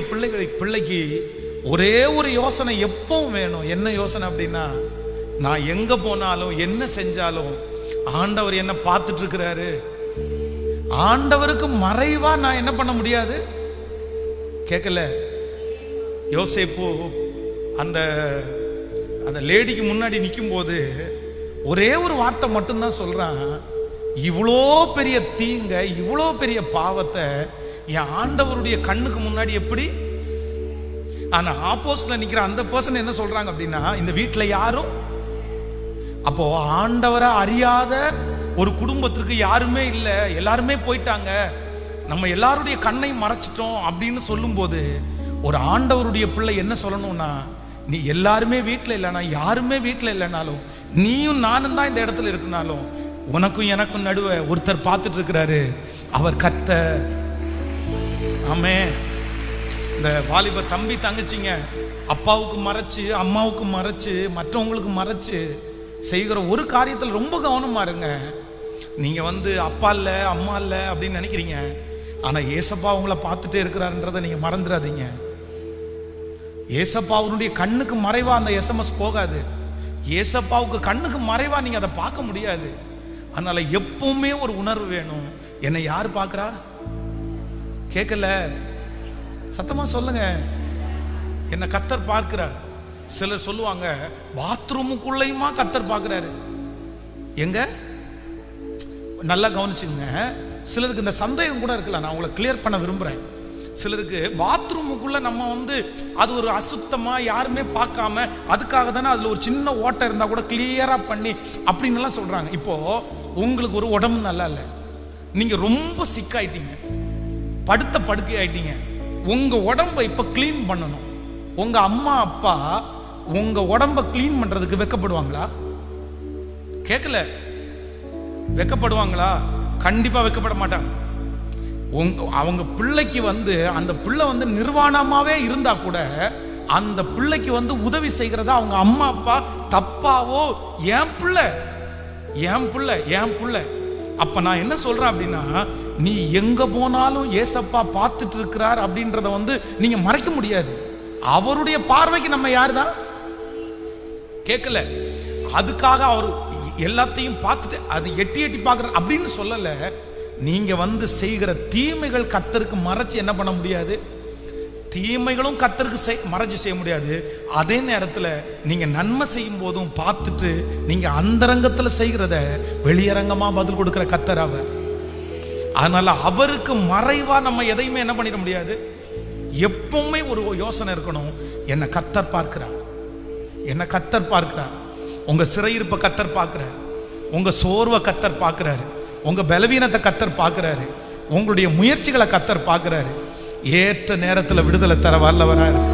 பிள்ளைக்கு ஒரே ஒரு யோசனை எப்பவும் வேணும். என்ன யோசனை அப்படின்னா, நான் எங்க போனாலும் என்ன செஞ்சாலும் ஆண்டவர் என்ன பார்த்துட்டு இருக்கிறாரு. ஆண்டவருக்கு மறைவா நான் என்ன பண்ண முடியாது. கேட்கல, யோசேப்பு அந்த அந்த லேடிக்கு முன்னாடி நிற்கும் போது ஒரே ஒரு வார்த்தை மட்டும்தான் சொல்றான். இவ்வளோ பெரிய தீங்க, இவ்வளோ பெரிய பாவத்தை என் ஆண்டவருடைய கண்ணுக்கு முன்னாடி எப்படி. ஆனா ஆப்போசிட்ல நிக்கிற அந்த பர்சன் என்ன சொல்றாங்க அப்படின்னா, இந்த வீட்டுல யாரும், அப்போ ஆண்டவரை அறியாத ஒரு குடும்பத்திற்கு யாருமே இல்லை, எல்லாருமே போயிட்டாங்க, நம்ம எல்லாருடைய கண்ணை மறைச்சிட்டோம் அப்படின்னு சொல்லும் போது ஒரு ஆண்டவருடைய பிள்ளை என்ன சொல்லணும்னா, நீ எல்லாருமே வீட்டில் இல்லைனா, யாருமே வீட்டில் இல்லைனாலும், நீயும் நானும் தான் இந்த இடத்துல இருக்குனாலும், உனக்கும் எனக்கும் நடுவே ஒருத்தர் பார்த்துட்டு இருக்கிறாரு. அவர் கர்த்தர். ஆமே. இந்த வாலிப தம்பி தங்கச்சிங்க அப்பாவுக்கு மறைச்சு, அம்மாவுக்கு மறைச்சு, மற்றவங்களுக்கு மறைச்சு செய்கிற ஒரு காரியத்தில் ரொம்ப கவனமா இருங்க. நீங்க அப்பா இல்லை அம்மா இல்லை அப்படின்னு நினைக்கிறீங்க. ஆனா ஏசப்பா உங்களை பார்த்துட்டே இருக்கிறாருன்றதை நீங்க மறந்துடாதீங்க. ஏசப்பா அவருடைய கண்ணுக்கு மறைவா அந்த எஸ்எம்எஸ் போகாது. ஏசப்பாவுக்கு கண்ணுக்கு மறைவா நீங்க அதை பார்க்க முடியாது. அதனால எப்பவுமே ஒரு உணர்வு வேணும். என்னை யார் பார்க்கிறா? கேட்கல, சத்தமா சொல்லுங்க. என்ன கர்த்தர் பார்க்கிறார். சிலர் சொல்லுவாங்க, பாத்ரூமுக்குள்ளேயுமா கர்த்தர் பார்க்கிறாரு. எங்க? நல்லா கவனிச்சுங்க. சிலருக்கு இந்த சந்தேகம் கூட இருக்கலாம். நான் உங்களை கிளியர் பண்ண விரும்புறேன். சிலருக்கு பாத்ரூமுக்குள்ள நம்ம அது ஒரு அசுத்தமா யாருமே பார்க்காம அதுக்காக தானே அதுல ஒரு சின்ன ஓட்டை இருந்தா கூட கிளியரா பண்ணி அப்படின்னு எல்லாம் சொல்றாங்க. இப்போ உங்களுக்கு ஒரு உடம்பு நல்லா இல்லை, நீங்க ரொம்ப சிக்காயிட்டீங்க, படுத்த படுக்கை ஆயிட்டீங்க, உங்க உடம்ப இப்ப கிளீன் பண்ணணும். உங்க அம்மா அப்பா உங்க உடம்ப கிளீன் பண்றதுக்கு வெக்கப்படுவாங்களா? கேட்கல, வெக்கப்படுவாங்களா? கண்டிப்பா வெக்கப்பட மாட்டாங்க. அவங்க பிள்ளைக்கு அந்த பிள்ளை நிர்வாணமாவே இருந்தா கூட அந்த பிள்ளைக்கு உதவி செய்கிறதா அவங்க அம்மா அப்பா தப்பாவோ, என் பிள்ளை என் பிள்ளை என் பிள்ளை. அப்ப நான் என்ன சொல்றேன் அப்படின்னா, நீ எங்க போனாலும் ஏசப்பா பார்த்துட்டு இருக்கிறார் அப்படின்றத நீங்க மறைக்க முடியாது. அவருடைய பார்வைக்கு நம்ம யாருதான்? கேட்கல. அதுக்காக அவர் எல்லாத்தையும் பார்த்துட்டு அது எட்டி எட்டி பார்க்கற அப்படின்னு சொல்லல. நீங்க செய்கிற தீமைகள் கர்த்தருக்கு மறைச்சு என்ன பண்ண முடியாது? தீமைகளும் கர்த்தருக்கு மறைச்சு செய்ய முடியாது. அதே நேரத்தில் நீங்க நன்மை செய்யும் போதும் பார்த்துட்டு நீங்க அந்தரங்கத்துல செய்கிறத வெளியரங்கமா பதில் கொடுக்கிற கர்த்தர் அவர். அதனால அவருக்கு மறைவா நம்ம எதையுமே என்ன பண்ணிட முடியாது. எப்பவுமே ஒரு யோசனை இருக்கணும், என்ன கர்த்தர் பார்க்கிறார், என்ன கர்த்தர் பார்க்கிறார். உங்க சிறையிருப்பை கர்த்தர் பார்க்கிறார், உங்க சோர்வை கர்த்தர் பார்க்கிறாரு, உங்க பலவீனத்தை கர்த்தர் பார்க்கிறாரு, உங்களுடைய முயற்சிகளை கர்த்தர் பார்க்கிறாரு. ஏற்ற நேரத்தில் விடுதலை தர வல்லவரா இருக்கு.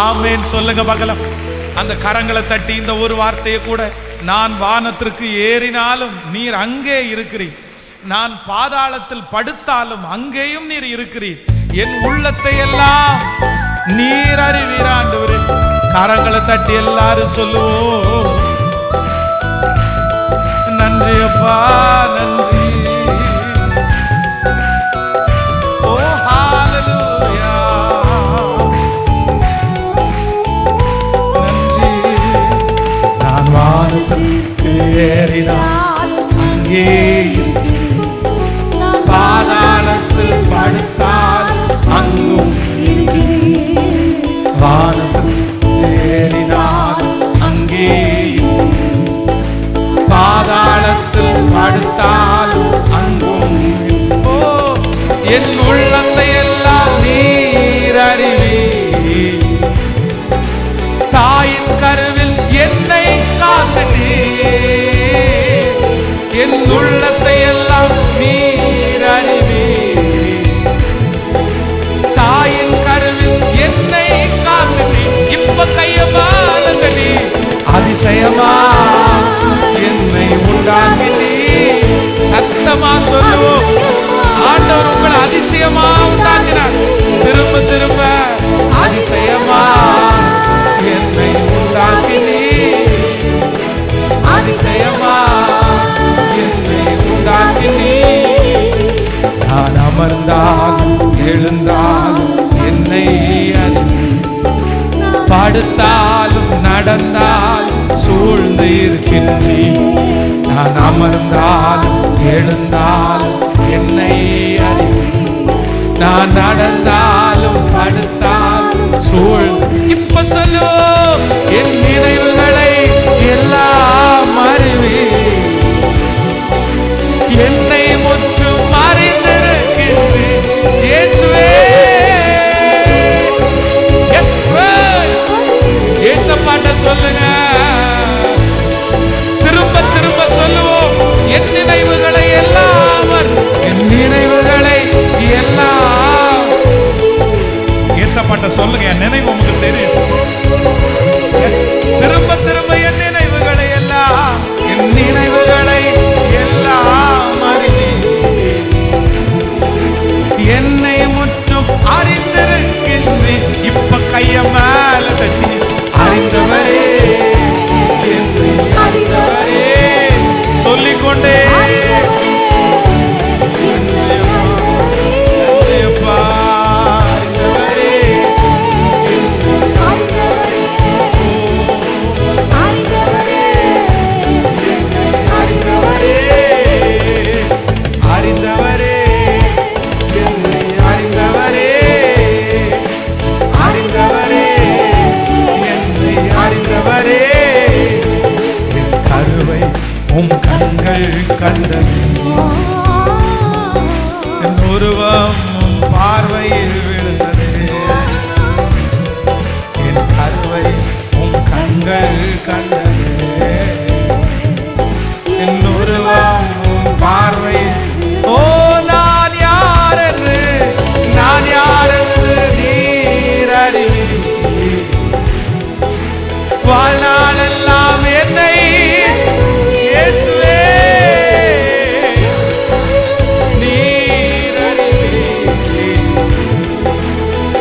ஆமேன் சொல்லுங்க பார்க்கலாம். அந்த கரங்களை தட்டி இந்த ஒரு வார்த்தையை கூட, நான் வானத்திற்கு ஏறினாலும் நீர் அங்கே இருக்கிறீர், நான் பாதாளத்தில் படுத்தாலும் அங்கேயும் நீர் இருக்கிறீர், என் உள்ளத்தை எல்லாம் நீர் அறிவீர் ஆண்டவரே. கரங்களை தட்டி எல்லாரும் சொல்லுவோம், நன்றி அப்பா நன்றி. ஓ ஹalleluya நன்றி. நான் வானத்திற்கு ஏறினால் அங்கே இருக்கிறேன், பாதாளத்தில் படுத்தால் அங்கும் இருக்கிறேன். வானத்திற்கு ஏறினால் அங்கே பாதாளத்தில் படுத்தாலும் அங்கும். என் உள்ளத்தை எல்லாம் நீர் அறிவீர், தாயின் கருவில் என்னை காத்தீர். என் உள்ளத்தை எல்லாம் நீர் அறிவீர், தாயின் கருவில் என்னை காத்தீர். இப்ப கையமாலங்கடி அதிசயமா என்னை உண்டாக்கினீ. சத்தமா சொல்லுவோம், ஆண்டவர் உங்களை அதிசயமா உண்டாக்கினார். திரும்ப திரும்ப அதிசயமா என்னை உண்டாக்கினீ, அதிசயமா என்னை உண்டாக்கினீ. நான் அமர்ந்தாலும் எழுந்தாலும் என்னை படுத்தாலும் நடந்தாலும் சூழ்ந்து இருக்கின்றீர். நான் அமர்ந்தாலும் எழுந்தாலும் என்னை அறிவீர், நான் நடந்தாலும் படுத்தாலும் சூழ்ந்து. இப்ப சொல்லு, என் நினைவுகளை எல்லாம் அறிவீர், என்னை முற்றும் அறிந்திருக்கின்றேன் இயேசுவே. ஏசப்பாட்ட சொல்லுங்க, திரும்ப திரும்ப சொல்லுவோம், என் நினைவுகளை எல்லாம், என் நினைவுகளை எல்லாம். ஏசப்பாட்ட சொல்லுங்க, என் நினைவு உங்களுக்கு தெரியும். திரும்ப திரும்ப என் நினைவுகளை எல்லாம், என் நினைவுகளை எல்லாம் அறிவீர், என்னை முற்றும் அறிந்திருக்கின்றேன். இப்ப கைய மேல தட்டி அறிந்தவரே அறிந்தவரே சொல்லிக்கொண்டே கண்டது, என் உருவம் பார்வையில் விழுந்து கண்கள் கண்டதே என் உருவம் பார்வை. ஓ நான் யார் என்று நீர் அறிவீர். வாழ்நாளெல்லாம் என்னை இயேசுவே நீர் அறிவீர்.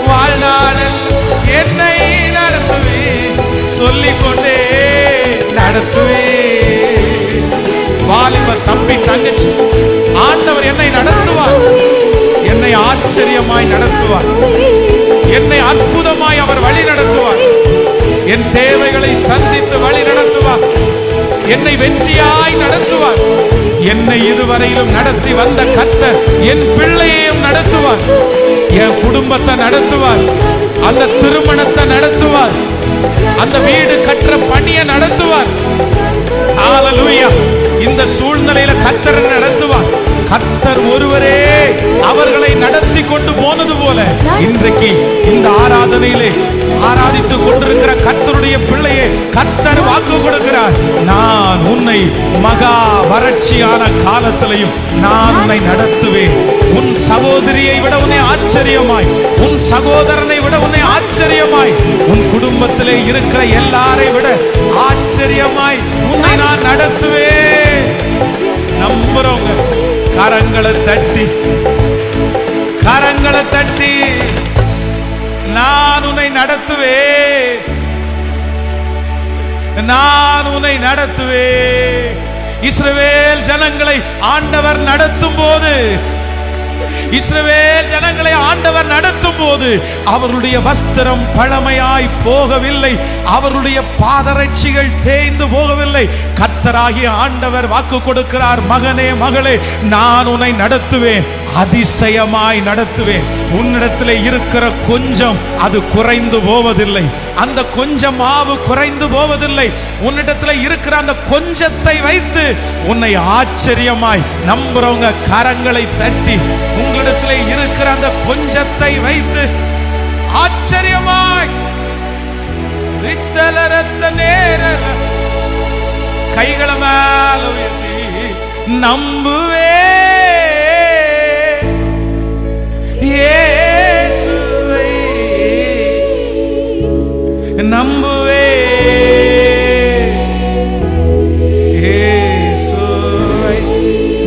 வாழ்நாளெல்லாம் என்னை நடத்துவீர். சொல்லிக்கொண்டே நடத்துவீர். வாலிப தம்பி தங்கச்சி, ஆண்டவர் என்னை நடத்துவார். என்னை ஆச்சரியமாய் நடத்துவார். என்னை அற்புதமாய் அவர் வழி நடத்துவார். என் தேவைகளை சந்தித்து வழி நடத்துவார். என்னை வெற்றியாய் நடத்துவார். என்னை இதுவரையிலும் நடத்தி வந்த கர்த்தர் என் பிள்ளையையும் நடத்துவார். என் குடும்பத்தை நடத்துவார். அந்த திருமணத்தை நடத்துவார். அந்த வீடு கட்டுற பணியை நடத்துவார். ஹல்லேலூயா. இந்த சூழ்நிலையில கர்த்தர் நடத்துவார். கர்த்தர் ஒருவரே அவர்களை நடத்தி கொண்டு போனது போல இன்றைக்கு இந்த ஆராதனையிலே ஆராதித்துக் கொண்டிருக்கிற கர்த்தருடைய பிள்ளையே கர்த்தர் வாக்கு கொடுக்கிறார். நான் உன்னை மகா வறட்சியான காலத்திலையும் நான் உன்னை நடத்துவேன். உன் சகோதரியை விட உன்னை ஆச்சரியமாய், உன் சகோதரனை விட உன்னை ஆச்சரியமாய், உன் குடும்பத்திலே இருக்கிற எல்லாரை விட ஆச்சரியமாய் உன்னை நான் நடத்துவேன். நம்புறவங்க கரங்களை தட்டி நான் உன்னை நடத்துவேன். நான் உன்னை நடத்துவேன். இஸ்ரவேல் ஜனங்களை ஆண்டவர் நடத்தும் போது, இஸ்ரவேல் ஜனங்களை ஆண்டவர் நடத்தும் போது அவர்களுடைய வஸ்திரம் பழமையாய் போகவில்லை. அவர்களுடைய பாதரட்சிகள் தேய்ந்து போகவில்லை. கர்த்தராகிய ஆண்டவர் வாக்கு கொடுக்கிறார். மகனே மகளே, நான் உன்னை நடத்துவேன். அதிசயமாய் நடத்துவேன். உன்னிடத்தில் இருக்கிற கொஞ்சம் அது குறைந்து போவதில்லை. அந்த கொஞ்சம் மாவு குறைந்து போவதில்லை. உன்னிடத்தில் இருக்கிற அந்த கொஞ்சத்தை வைத்து உன்னை ஆச்சரியமாய் நம்புறவங்க கரங்களை தட்டி உங்களிடத்தில் இருக்கிற அந்த கொஞ்சத்தை வைத்து ஆச்சரியமாய் கைகளை மேல உயர்த்தி நம்புவே இயேசுவை நம்புவே இயேசுவை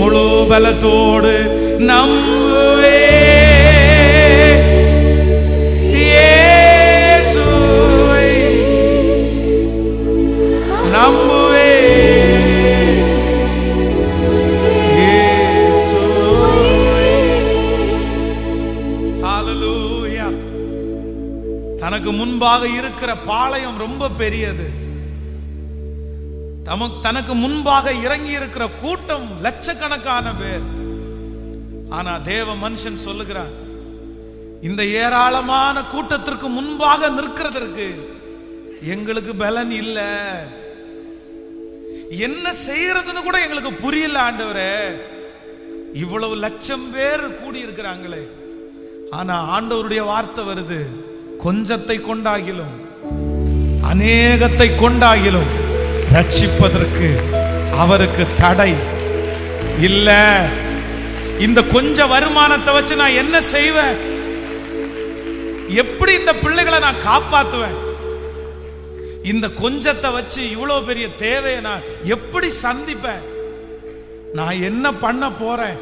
முழு பலத்தோடு நம்புவே இயேசுவை நம்புவே இயேசுவை. ஹல்லேலூயா. தனக்கு முன்பாக இருக்கிற பாளையம் ரொம்ப பெரியது. தனக்கு முன்பாக இறங்கி இருக்கிற கூட்டம் லட்சக்கணக்கான பேர். ஆனா தேவ மனுஷன் சொல்லுகிறான், இந்த ஏராளமான கூட்டத்திற்கு முன்பாக நிற்கிறதற்கு எங்களுக்கு பலன் இல்ல. என்ன செய்யறதுன்னு கூட எங்களுக்கு புரியல ஆண்டவரே. இவ்வளவு லட்சம் பேர் கூடி இருக்கிறாங்களே. ஆனா ஆண்டவருடைய வார்த்தை வருது, கொஞ்சத்தை கொண்டாகிலும் அநேகத்தை கொண்டாகிலும் ரட்சிப்பதற்கு அவருக்கு தடை இல்ல. இந்த கொஞ்ச வருமானத்தை வச்சு நான் என்ன செய்வேன்? எப்படி இந்த பிள்ளைகளை நான் காப்பாத்துவேன்? இந்த கொஞ்சத்தை வச்சு இவ்வளவு பெரிய தேவையை நான் எப்படி சந்திப்பேன்? நான் என்ன பண்ண போறேன்?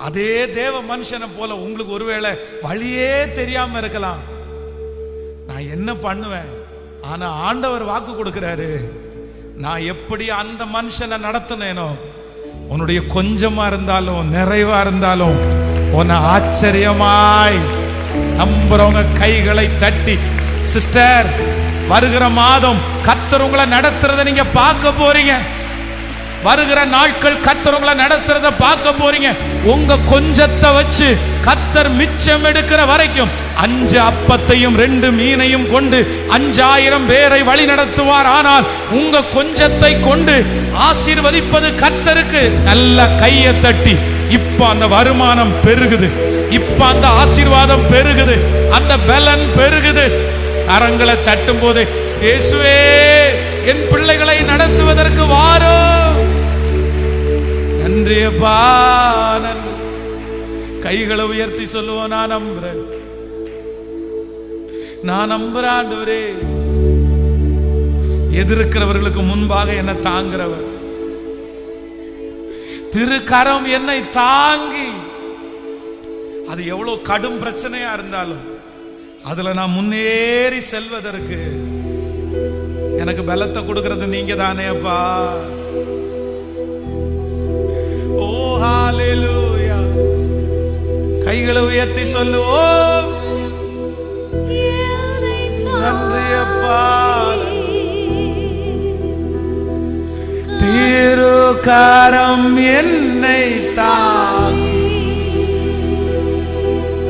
அதே தேவ மனுஷனை போல உங்களுக்கு ஒருவேளை வழியே தெரியாம இருக்கலாம். நான் என்ன பண்ணுவேன்? ஆனா ஆண்டவர் வாக்கு கொடுக்கிறாரு, நான் எப்படி அந்த மனுஷனை நடத்தினேனோ உன்னுடைய கொஞ்சமா இருந்தாலும் நிறைவா இருந்தாலும் உன்னை ஆச்சரியமாய் நம்புறவங்க கைகளை தட்டி, சிஸ்டர், வருகிற மாதம் கர்த்தர் உங்களை நடத்துறத நீங்க பார்க்க போறீங்க. வருகிற நாட்கள் கர்த்தர் உங்களை நடத்துறத பார்க்க போறீங்க. உங்க கொஞ்சத்தை வச்சு கர்த்தர் மிச்சம் எடுக்கிற வரைக்கும் 5 அப்பத்தையும் 2 மீனையும் கொண்டு 5000 பேரை வழி நடத்துவார். ஆனால் உங்க கொஞ்சத்தை கொண்டு ஆசீர்வதிப்பது கர்த்தருக்கு. நல்ல கையை தட்டி, இப்ப அந்த வருமானம் பெருகுது, இப்ப அந்த ஆசீர்வாதம் பெருகுது, அந்த பலன் பெருகுது. கரங்களை தட்டும் போது இயேசுவே என் பிள்ளைகளை நடத்துவதற்கு வாரோ. நன்றி அப்பா, நன்றி. கைகளை உயர்த்தி சொல்லுவோம், நான் நம்புறேன், நான் நம்புறேன் ஆண்டவரே. எதிர்க்கிறவர்களுக்கு முன்பாக என்னை தாங்குறவர், திருக்கரம் என்னை தாங்கி, அது எவ்வளவு கடும் பிரச்சனையா இருந்தாலும் அதுல நான் முன்னேறி செல்வதற்கு எனக்கு பலத்தை கொடுக்கிறது நீங்க தானே அப்பா. ஓ ஹalleluya. கைகளை உயர்த்தி சொல்லுவோம், நன்றி அப்பா. திருக்கரம் என்னை தாங்கி,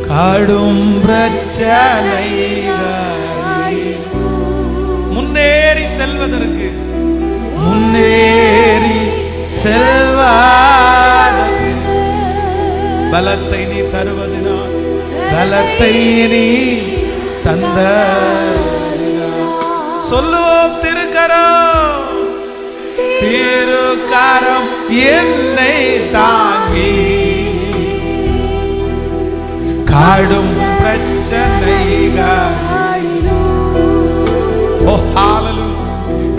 கடும் பிரச்சனை முன்னேறி செல்வதற்கு, முன்னேறி செல்வதற்கு பலத்தை நீ தருவதினால், பலத்தை நீ தந்த சொல்லுவோம். திருக்கரம், திருக்கரம் என்னை தாங்கி, கடும் பிரச்சனைகள்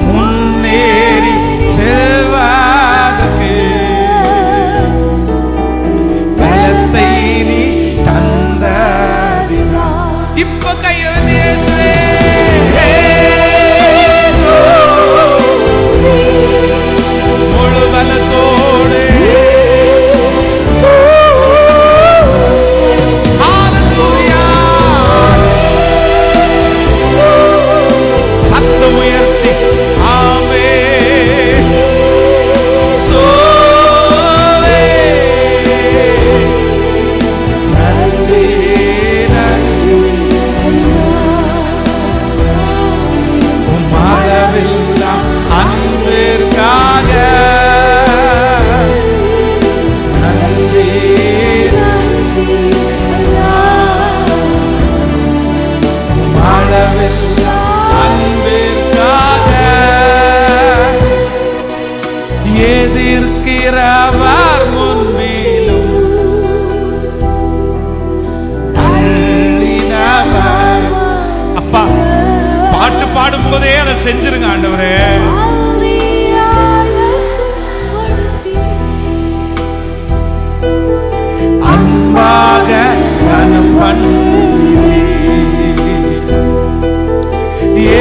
முன்னேறி செல்வதற்கு பலத்தை நீ தந்ததினால். இப்ப கையெழுந்து இயேசுவே, முழு பலத்தோடு உயர்த்தி ஆமென் சோவே. நன்றி நன்றி உம்மளவில்லா அன்பிற்காக, நன்றி நன்றி உம்மளவில்லா எதிர்க்கிறவர் முன்பிலும் தள்ளினவர். அப்பா, பாட்டு பாடும் போதே அதை செஞ்சிருங்க ஆண்டவரே. அன்பாக கனம் பண்ணினே,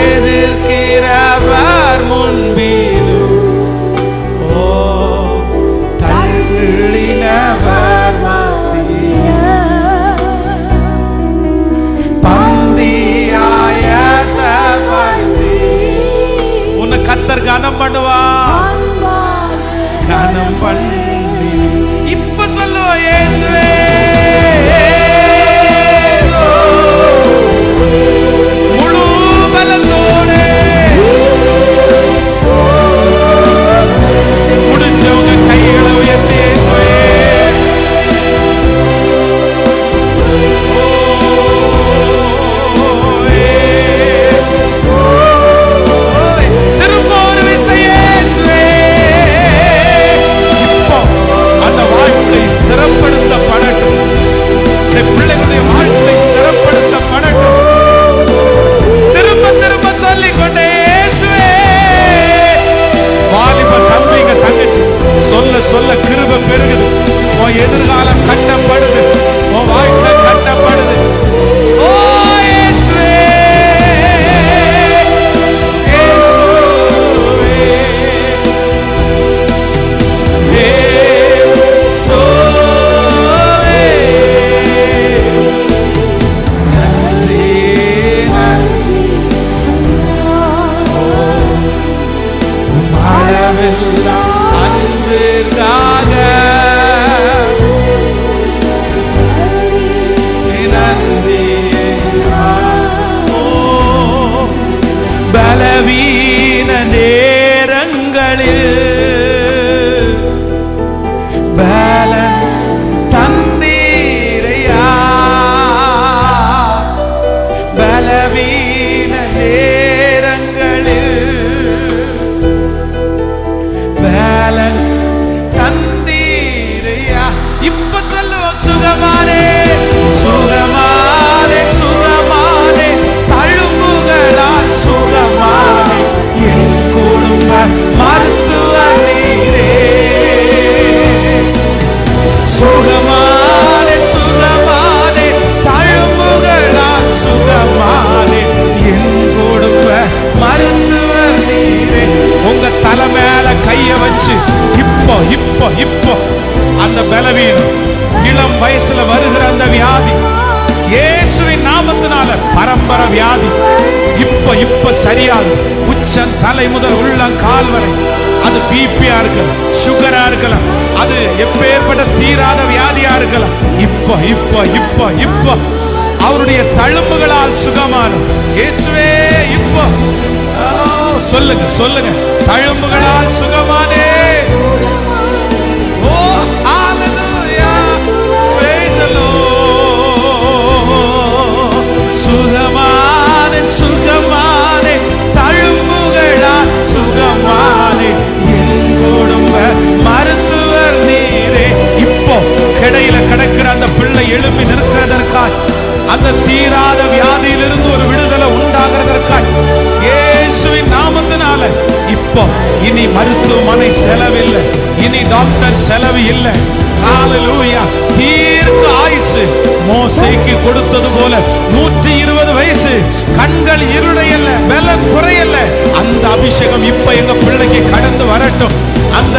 எதிர்க்கிறவர் முன்பிலும் தள்ளினவர் பந்தியாயத்தப்படுத்தி உன்னை கத்தர் கனம் பண்ணுவார், கனம் பண்ணி. இப்ப சொல்லுவோம் இயேசுவே, முழு பலத்தோடு முடிஞ்சவங்க கைகளை உயர்த்தி இயேசுவே. திரும்ப ஒரு விசை இயேசுவே. இப்போ அந்த வாழ்க்கை ஸ்திரப்படுத்தப்படட்டும், பிள்ளைகளுடைய வாழ்க்கை ஸ்திரப்படுத்தப்படட்டும். திரும்ப திரும்ப சொல்லிக்கொண்டே இயேசுவே. வாலிப தம்பிங்க தங்கச்சி சொல்ல சொல்ல கிருபை பெருகுது. உன் எதிர்காலம் கட்டப்படுது, உன் வாழ்க்கை கட்டப்படுது. ஓ இயேசுவே, இயேசுவே, இயேசுவே. நன்றி நன்றி அளவில்லா அன்பிற்காக, நன்றி. பலவீன நேரங்களில் பலன் தந்தீரையா, பலவீன நேரங்கள் அடிச்சு இப்போ இப்போ இப்போ அந்த பலவீனம், இளம் வயசுல வருகிற அந்த வியாதி, இயேசுவின் நாமத்தினால பரம்பரை வியாதி இப்ப இப்ப சரியாகும். உச்சம் தலை முதல் உள்ளங்கால் வரை, அது பிபியா இருக்கலாம், சுகரா இருக்கலாம், அது எப்பேற்பட்ட தீராத வியாதியா இருக்கலாம், இப்ப இப்ப இப்ப இப்ப அவருடைய தழும்புகளால் சுகமானும் இயேசுவே. இப்போ சொல்லுங்க சொல்லுங்க, தழும்புகளால் சுகமானே. ஓ ஹalleluya, praise the Lord. சுகமானே சுகமானே, தழும்புகளால் சுகமானே, என் குடும்ப மருத்துவர் நீரே. இப்போ கிடையில கிடக்கிற அந்த பிள்ளை எழுப்பி நிற்கிறதற்காய், அந்த தீராத வியாதியிலிருந்து ஒரு விடுதலை உண்டாகிறதற்காய் இயேசுவின் நாமத்தினால இப்போ இனி மருத்துவமனை செலவில்லை, இனி டாக்டர் செலவு இல்லை. ஹalleluya, தீர்க்க ஆயுசு மோசேக்கு கொடுத்தது போல 120 வயசு, கண்கள் இருளையல்ல, பலன் குறையல்ல. அந்த அபிஷேகம் இப்ப எங்க பிள்ளைக்கு கடந்து வரட்டும், அந்த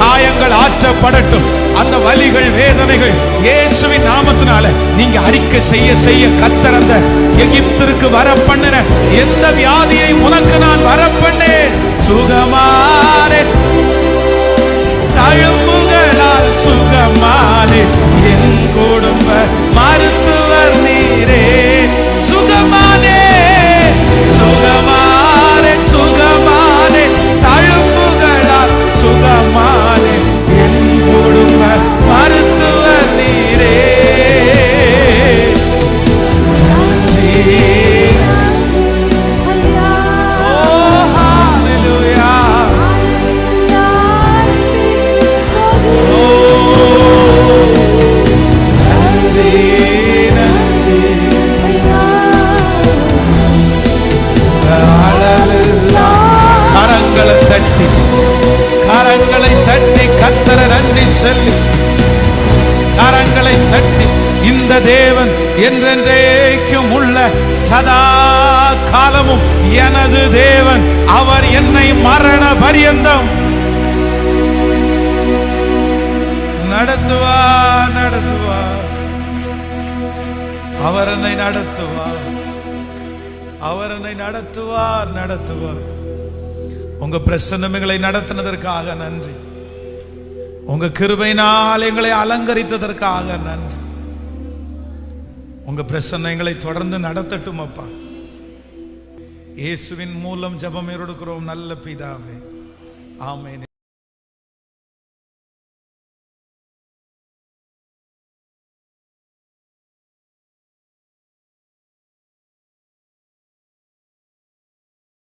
காயங்கள் ஆற்றப்படட்டும், அந்த வலிகள் வேதனைகள் இயேசுவின் நாமத்தினால நீங்க அறிக்கை செய்ய செய்ய கர்த்தர் அந்த எகிப்திற்கு வர பண்ணுற எந்த வியாதியை உனக்கு நான் வர பண்ணேன். சுகமானே, தழும்புகளால் சுகமானே, என் குடும்ப மருத்துவர் நீரே. சுகமானே சுகமானே சுகமானே, தழும்புகளால் சுகமானே, என் குடும்ப மருத்துவர் நீரே. கரங்களை தட்டி கர்த்தரை நன்றி சொல்லி, கரங்களை தட்டி, இந்த தேவன் என்றென்றைக்கும் உள்ள சதா காலமும் எனது தேவன், அவர் என்னை மரண பரியந்தம் நடத்துவார் நடத்துவார். அவர் என்னை நடத்துவார், அவர் என்னை நடத்துவார் நடத்துவார். உங்க பிரசன்னங்களை நடத்தினதற்காக நன்றி, உங்க கிருபையினால் எங்களை அலங்கரித்ததற்காக நன்றி. உங்க பிரசன்னங்களை தொடர்ந்து நடத்தட்டும் அப்பா. இயேசுவின் மூலம் ஜெபம் எடுக்கிறோம் நல்ல பிதாவே, ஆமென்.